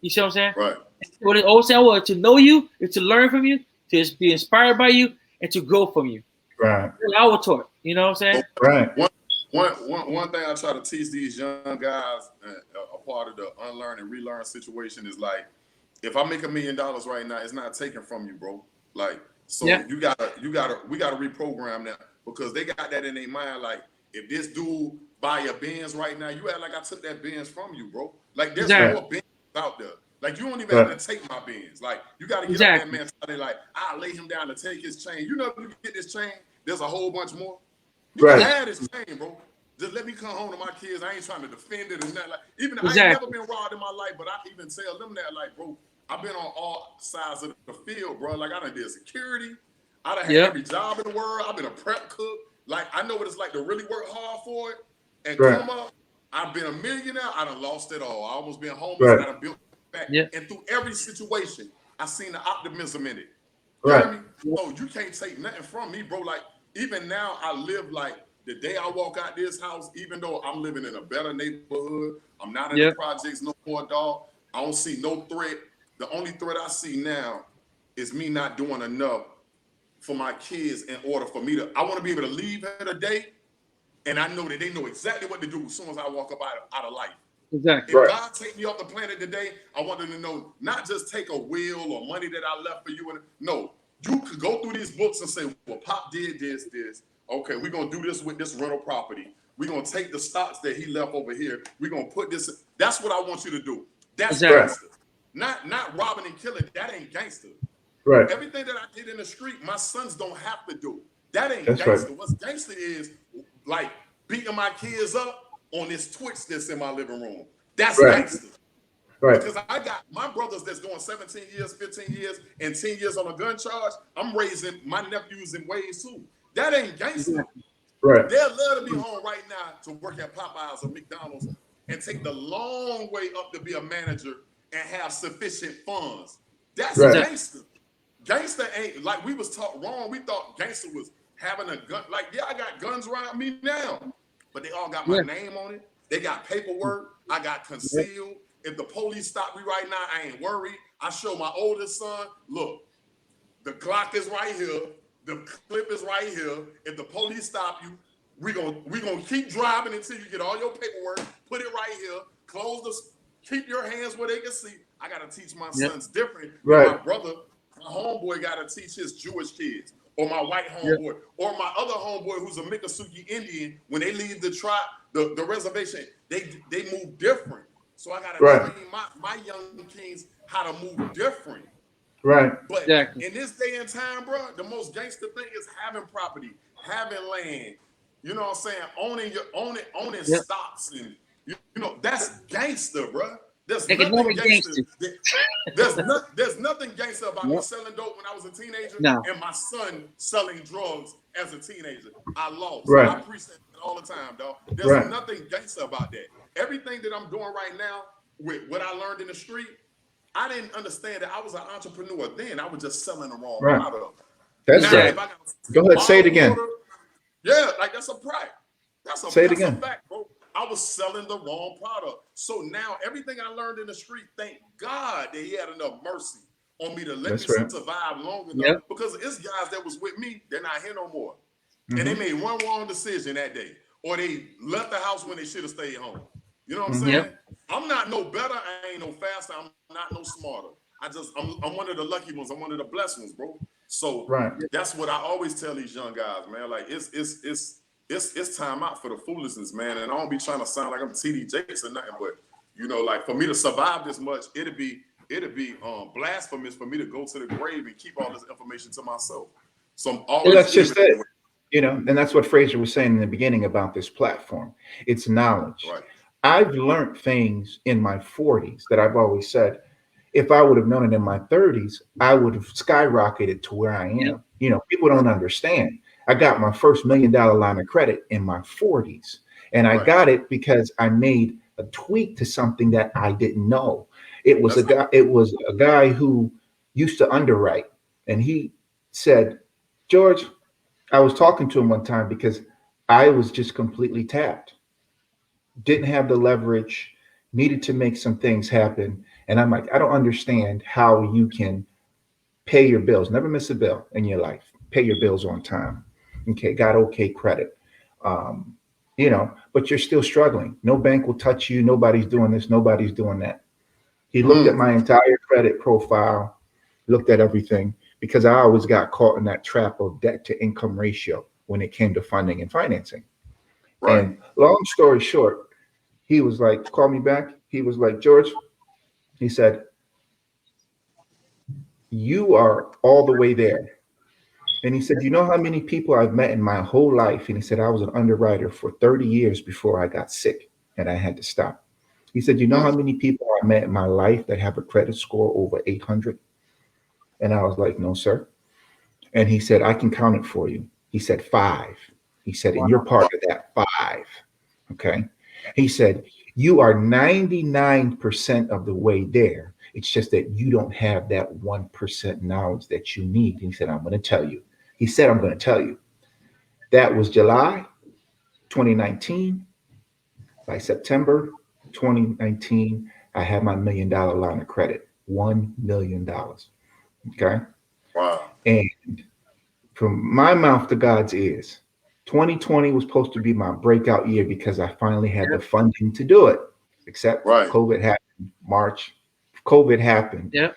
You see what I'm saying? Right. What it always saying was to know you is to learn from you, to be inspired by you, and to grow from you. Right. I was taught. You know what I'm saying? Right. One thing I try to teach these young guys, a part of the unlearn and relearn situation is like, if I make $1 million right now, it's not taken from you, bro. Like, so we gotta reprogram that, because they got that in their mind. Like, if this dude buy a Benz right now, you act like I took that Benz from you, bro. Like, there's more Benz out there. Like, you don't even have to take my Benz. Like, you got to get out that mentality. Like, I'll lay him down to take his chain. You know, if you get this chain, there's a whole bunch more. You can have this chain, bro. Just let me come home to my kids. I ain't trying to defend it and nothing. Like, even I ain't never been robbed in my life, but I even tell them that, like, bro, I've been on all sides of the field, bro. Like, I done did security. I done had every job in the world. I've been a prep cook. Like, I know what it's like to really work hard for it and come up. I've been a millionaire. I done lost it all. I almost been homeless. I done built back. And through every situation, I seen the optimism in it. You know what I mean? So you can't take nothing from me, bro. Like, even now, I live like the day I walk out this house, even though I'm living in a better neighborhood, I'm not in the projects no more, dog. I don't see no threat. The only threat I see now is me not doing enough for my kids in order for me to, I want to be able to leave here today, and I know that they know exactly what to do as soon as I walk up out of life. Exactly. If God take me off the planet today, I want them to know, not just take a will or money that I left for you. No, you could go through these books and say, well, Pop did this. Okay, we're going to do this with this rental property. We're going to take the stocks that he left over here. We're going to put this. That's what I want you to do. That's gangster. Not robbing and killing. That ain't gangster. Right. Everything that I did in the street, my sons don't have to do. That ain't gangster. What's gangster is like beating my kids up on this Twitch that's in my living room. That's gangster. Right. Because I got my brothers that's doing 17 years, 15 years, and 10 years on a gun charge. I'm raising my nephews in ways too. That ain't gangster. Right. They'll love to be home right now to work at Popeyes or McDonald's and take the long way up to be a manager and have sufficient funds. That's gangster. Gangster ain't, like we was taught wrong. We thought gangster was having a gun. Like, yeah, I got guns around me now, but they all got my name on it. They got paperwork. I got concealed. If the police stop me right now, I ain't worried. I show my oldest son, look, the Glock is right here. The clip is right here. If the police stop you, we're gonna keep driving until you get all your paperwork, put it right here, keep your hands where they can see. I gotta teach my sons different. My brother, my homeboy gotta teach his Jewish kids, or my white homeboy, or my other homeboy who's a Miccosukee Indian. When they leave the tribe, the reservation, they move different. So I gotta train my young kings how to move different. Right. But in this day and time, bro, the most gangster thing is having property, having land. You know what I'm saying? Owning stocks, and you know that's gangster, bro. There's nothing gangster. There's nothing gangster about me selling dope when I was a teenager and my son selling drugs as a teenager. I lost. I appreciate it all the time, dog. There's nothing gangster about that. Everything that I'm doing right now with what I learned in the street, I didn't understand that I was an entrepreneur then. I was just selling the wrong product. That's right. Go ahead, say it again. Like that's a fact. That's a fact, bro. I was selling the wrong product. So now everything I learned in the street, thank God that he had enough mercy on me to let me survive long enough. Because it's guys that was with me, they're not here no more. And they made one wrong decision that day. Or they left the house when they should have stayed home. You know what I'm saying? I'm not no better. I ain't no faster. I'm not no smarter. I'm one of the lucky ones. I'm one of the blessed ones, bro. So that's what I always tell these young guys, man. Like it's time out for the foolishness, man. And I don't be trying to sound like I'm TD Jakes or nothing, but you know, like for me to survive this much, it'd be blasphemous for me to go to the grave and keep all this information to myself. So I'm always that's just it. You know, and that's what Fraser was saying in the beginning about this platform. It's knowledge. Right. I've learned things in my 40s that I've always said, if I would have known it in my 30s, I would have skyrocketed to where I am. You know, people don't understand. I got my first $1 million line of credit in my 40s. And I got it because I made a tweak to something that I didn't know. It was a guy. It was a guy who used to underwrite, and he said, "George, I was talking to him one time because I was just completely tapped, didn't have the leverage, needed to make some things happen, and I'm like, I don't understand how you can pay your bills, never miss a bill in your life, pay your bills on time, okay, got okay credit, um, but you're still struggling. No bank will touch you. Nobody's doing this. Nobody's doing that." He looked at my entire credit profile, looked at everything, because I always got caught in that trap of debt to income ratio when it came to funding and financing. Right. And long story short, he was like, call me back. He was like, "George," he said, "you are all the way there." And he said, "You know how many people I've met in my whole life?" And he said, "I was an underwriter for 30 years before I got sick and I had to stop." He said, "You know how many people I met in my life that have a credit score over 800?" And I was like, "No, sir." And he said, "I can count it for you." He said, "5." He said, "And you're part of that 5." Okay. He said, "You are 99% of the way there. It's just that you don't have that 1% knowledge that you need." And he said, "I'm going to tell you." He said, "I'm going to tell you." That was July 2019. By September 2019, I had my $1 million line of credit, $1 million. Okay. Wow. And from my mouth to God's ears, 2020 was supposed to be my breakout year because I finally had the funding to do it, except Right. COVID happened March. COVID happened. Yeah.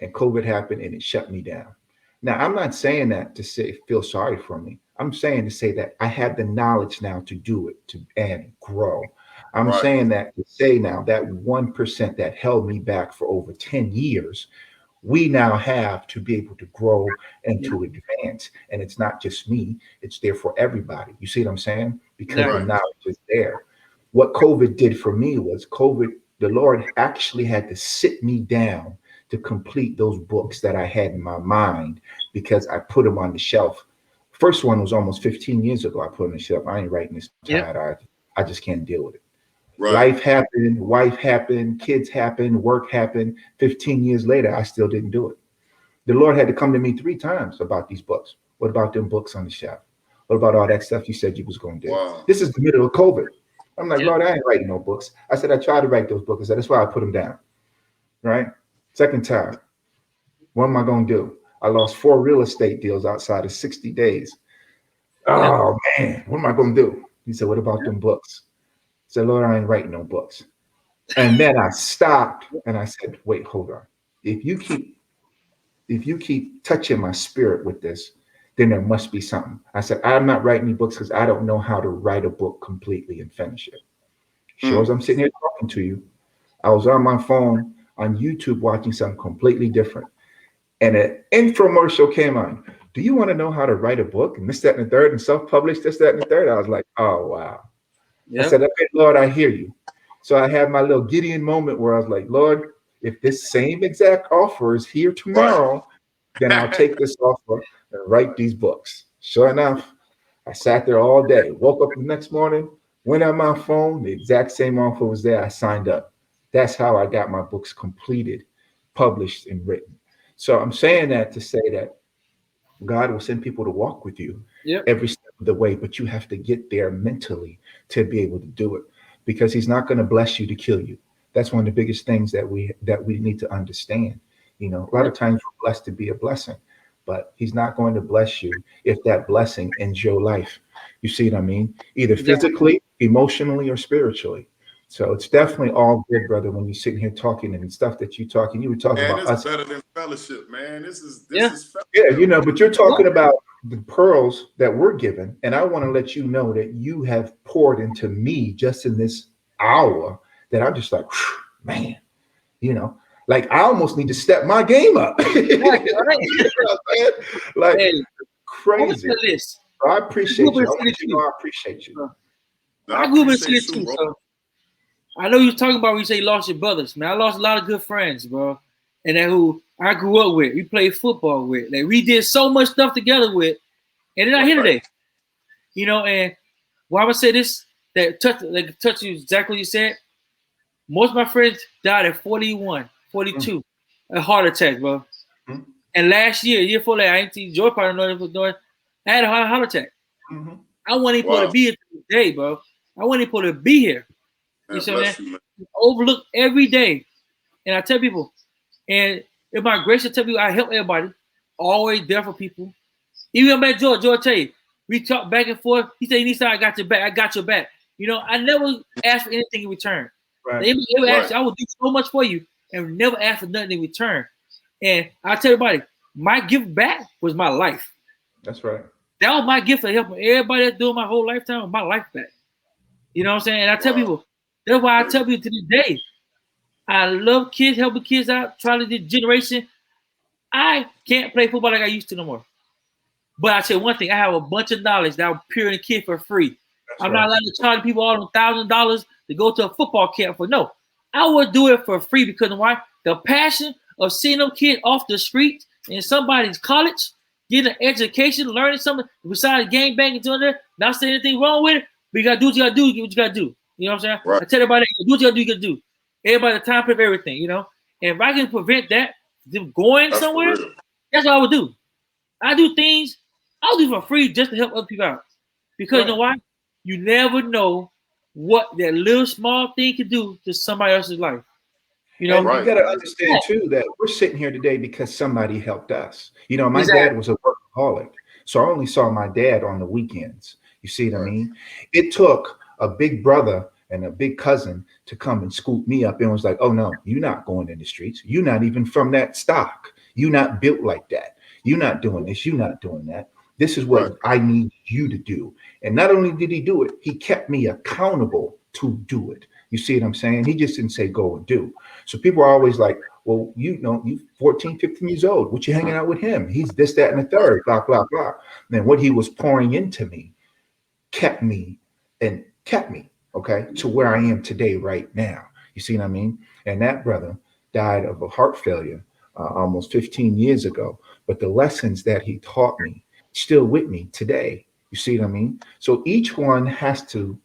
And COVID happened and it shut me down. Now, I'm not saying that to say feel sorry for me. I'm saying to say that I have the knowledge now to do it and grow. I'm Right. saying that to say now that 1% that held me back for over 10 years, we now have to be able to grow and to advance. And it's not just me, it's there for everybody. You see what I'm saying? Because the Right. knowledge is there. What COVID did for me was the Lord actually had to sit me down to complete those books that I had in my mind because I put them on the shelf. First one was almost 15 years ago. I put on the shelf. I ain't writing this tired. I just can't deal with it. Right. Life happened, wife happened, kids happened, work happened. 15 years later, I still didn't do it. The Lord had to come to me 3 times about these books. What about them books on the shelf? What about all that stuff you said you was going to do? Wow. This is the middle of COVID. I'm like, Lord, I ain't writing no books. I said, I tried to write those books. I said, that's why I put them down. Right? Second time, what am I going to do? I lost 4 real estate deals outside of 60 days. Oh, man, what am I going to do? He said, what about them books? I said, Lord, I ain't writing no books. And then I stopped and I said, wait, hold on. If you keep touching my spirit with this, then there must be something. I said, I'm not writing any books because I don't know how to write a book completely and finish it. Sure as I'm sitting here talking to you, I was on my phone on YouTube watching something completely different. And an infomercial came on. Do you want to know how to write a book? And this, that, and the third, and self-publish this, that, and the third. I was like, oh, wow. I said, okay, Lord, I hear you. So I had my little Gideon moment where I was like, Lord, if this same exact offer is here tomorrow, then I'll take this offer and write these books. Sure enough, I sat there all day, woke up the next morning, went on my phone, the exact same offer was there. I signed up. That's how I got my books completed, published, and written. So I'm saying that to say that God will send people to walk with you every step of the way, but you have to get there mentally to be able to do it, because he's not going to bless you to kill you. That's one of the biggest things that we need to understand. You know, a lot of times we're blessed to be a blessing, but he's not going to bless you if that blessing ends your life. You see what I mean? Either physically, emotionally, or spiritually. So it's definitely all good, brother, when you're sitting here talking and stuff that you talking. You were talking about us. Better than fellowship, man. This is fellowship. Yeah, you know, but you're talking about the pearls that we're given, and I want to let you know that you have poured into me just in this hour that I'm just like, man, you know, like I almost need to step my game up. You know what I'm like, crazy. I appreciate you. I appreciate you. I grew up in the city too, so I know you're talking about when you say you lost your brothers, man. I lost a lot of good friends, bro. And that who I grew up with, we played football with. Like we did so much stuff together with, and they're not here today. You know, and why would I say this? That touch you exactly what you said. Most of my friends died at 41, 42, a heart attack, bro. Mhm. And last year, year before that, I ain't seen Joy probably know this was I had a heart attack. Mm-hmm. I wasn't even supposed to be here today, bro. I wasn't even supposed to be here. You see what I'm saying? Overlooked every day. And I tell people, and it's my grace to tell people I help everybody, always there for people. Even when I met George tell you, we talk back and forth. He said, "Nisa, I got your back. I got your back." You know, I never asked for anything in return. Right. They would ask, I would do so much for you and never ask for nothing in return. And I tell everybody, my gift back was my life. That's right. That was my gift for helping everybody that's doing my whole lifetime with my life back. You know what I'm saying? And I tell people, that's why I tell people to this day, I love kids, helping kids out, trying to this generation. I can't play football like I used to no more. But I say one thing, I have a bunch of knowledge that I'm peering a kid for free. I'm not allowed to charge people all $1,000 to go to a football camp for no. I would do it for free because why? The passion of seeing them kids off the street in somebody's college, getting an education, learning something besides gang banging doing there, not saying anything wrong with it, but you gotta do what you gotta do, get what you gotta do. You know what I'm saying? Right. I tell everybody, do what you gotta do, you gotta do. Everybody the time for everything, you know. And if I can prevent that, them going somewhere, that's what I would do. I do things I'll do for free just to help other people out. Because you know why? You never know what that little small thing can do to somebody else's life. You know, you got to understand too that we're sitting here today because somebody helped us. You know, my dad was a workaholic, so I only saw my dad on the weekends. You see what I mean? It took a big brother and a big cousin to come and scoop me up and was like, "Oh no, you're not going in the streets. You're not even from that stock. You're not built like that. You're not doing this. You're not doing that. This is what I need you to do." And not only did he do it, he kept me accountable to do it. You see what I'm saying? He just didn't say go and do. So people are always like, well, you know, you 14, 15 years old. What you hanging out with him? He's this, that, and the third, blah, blah, blah. And what he was pouring into me kept me, okay, to where I am today right now. You see what I mean? And that brother died of a heart failure almost 15 years ago. But the lessons that he taught me still with me today. You see what I mean? So each one has to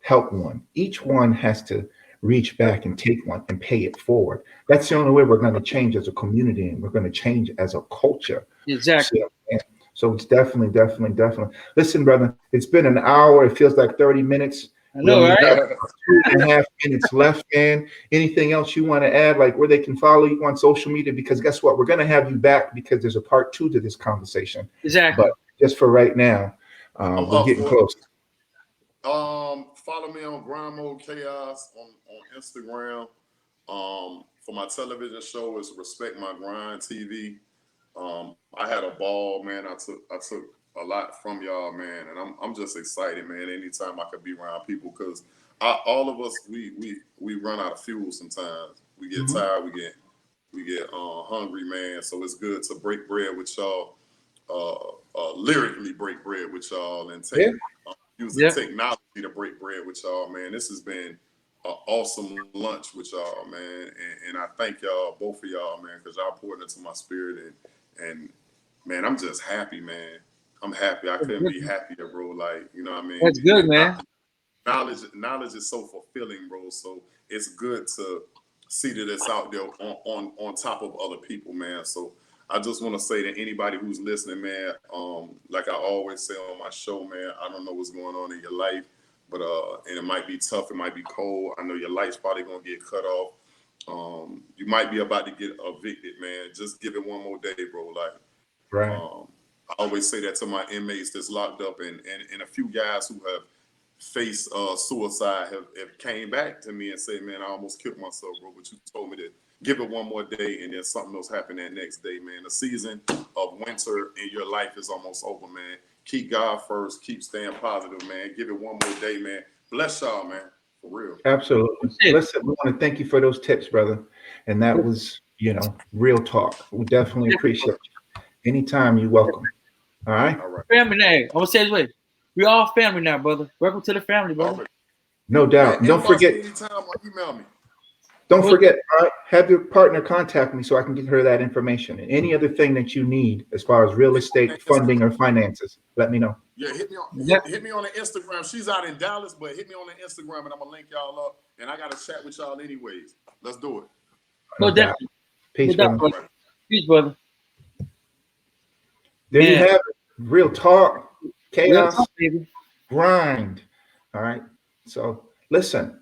help one. Each one has to reach back and take one and pay it forward. That's the only way we're going to change as a community and we're going to change as a culture. Exactly. So it's definitely. Listen, brother, it's been an hour. It feels like 30 minutes. I know, right? 2.5 minutes left, man. Anything else you want to add, like where they can follow you on social media? Because guess what? We're going to have you back because there's a part 2 to this conversation. Exactly. But just for right now, we're getting close. Follow me on Grind Mode Chaos on Instagram. For my television show, it's Respect My Grind TV. I had a ball, man. I took a lot from y'all, man, and I'm just excited, man. Anytime I could be around people, because all of us we run out of fuel sometimes. We get tired, we get hungry, man. So it's good to break bread with y'all, lyrically break bread with y'all, and take using technology to break bread with y'all, man. This has been an awesome lunch with y'all, man, and I thank y'all, both of y'all, man, because y'all poured into my spirit, and man, I'm just happy, man. I'm happy. I couldn't be happier, bro. Like, you know what I mean? That's good, man. Knowledge is so fulfilling, bro. So it's good to see that it's out there on top of other people, man. So I just want to say to anybody who's listening, man, like I always say on my show, man, I don't know what's going on in your life, but and it might be tough, it might be cold. I know your light's probably gonna get cut off. You might be about to get evicted, man. Just give it one more day, bro. Like, I always say that to my inmates that's locked up, and a few guys who have faced suicide have came back to me and say, man, I almost killed myself, bro, but you told me to give it one more day, and then something else happened that next day, man. The season of winter in your life is almost over, man. Keep God first. Keep staying positive, man. Give it one more day, man. Bless y'all, man. For real. Absolutely. Listen, we want to thank you for those tips, brother. And that was, you know, real talk. We definitely appreciate you. Anytime, you're welcome. All right. Family now. I'm gonna say this way. We all family now, brother. Welcome to the family, brother. No doubt. Man, don't forget. Anytime or email me. Don't forget, have your partner contact me so I can get her that information. And any other thing that you need as far as real estate, funding, or finances, let me know. Yeah, hit me on the Instagram. She's out in Dallas, but hit me on the Instagram and I'm gonna link y'all up. And I gotta chat with y'all anyways. Let's do it. No, No doubt. definitely. Peace, No doubt, brother. brother. Peace, brother. There you Man. have it. Real talk, Real chaos, talk, baby. grind. All right. So listen,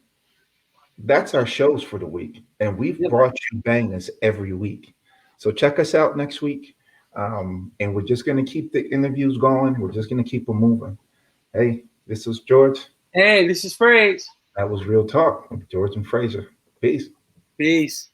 that's our shows for the week. And we've Yep. brought you bangers every week. So check us out next week. And we're just going to keep the interviews going. We're just going to keep them moving. Hey, this is George. Hey, this is Fraze. That was Real Talk with George and Fraser. Peace. Peace.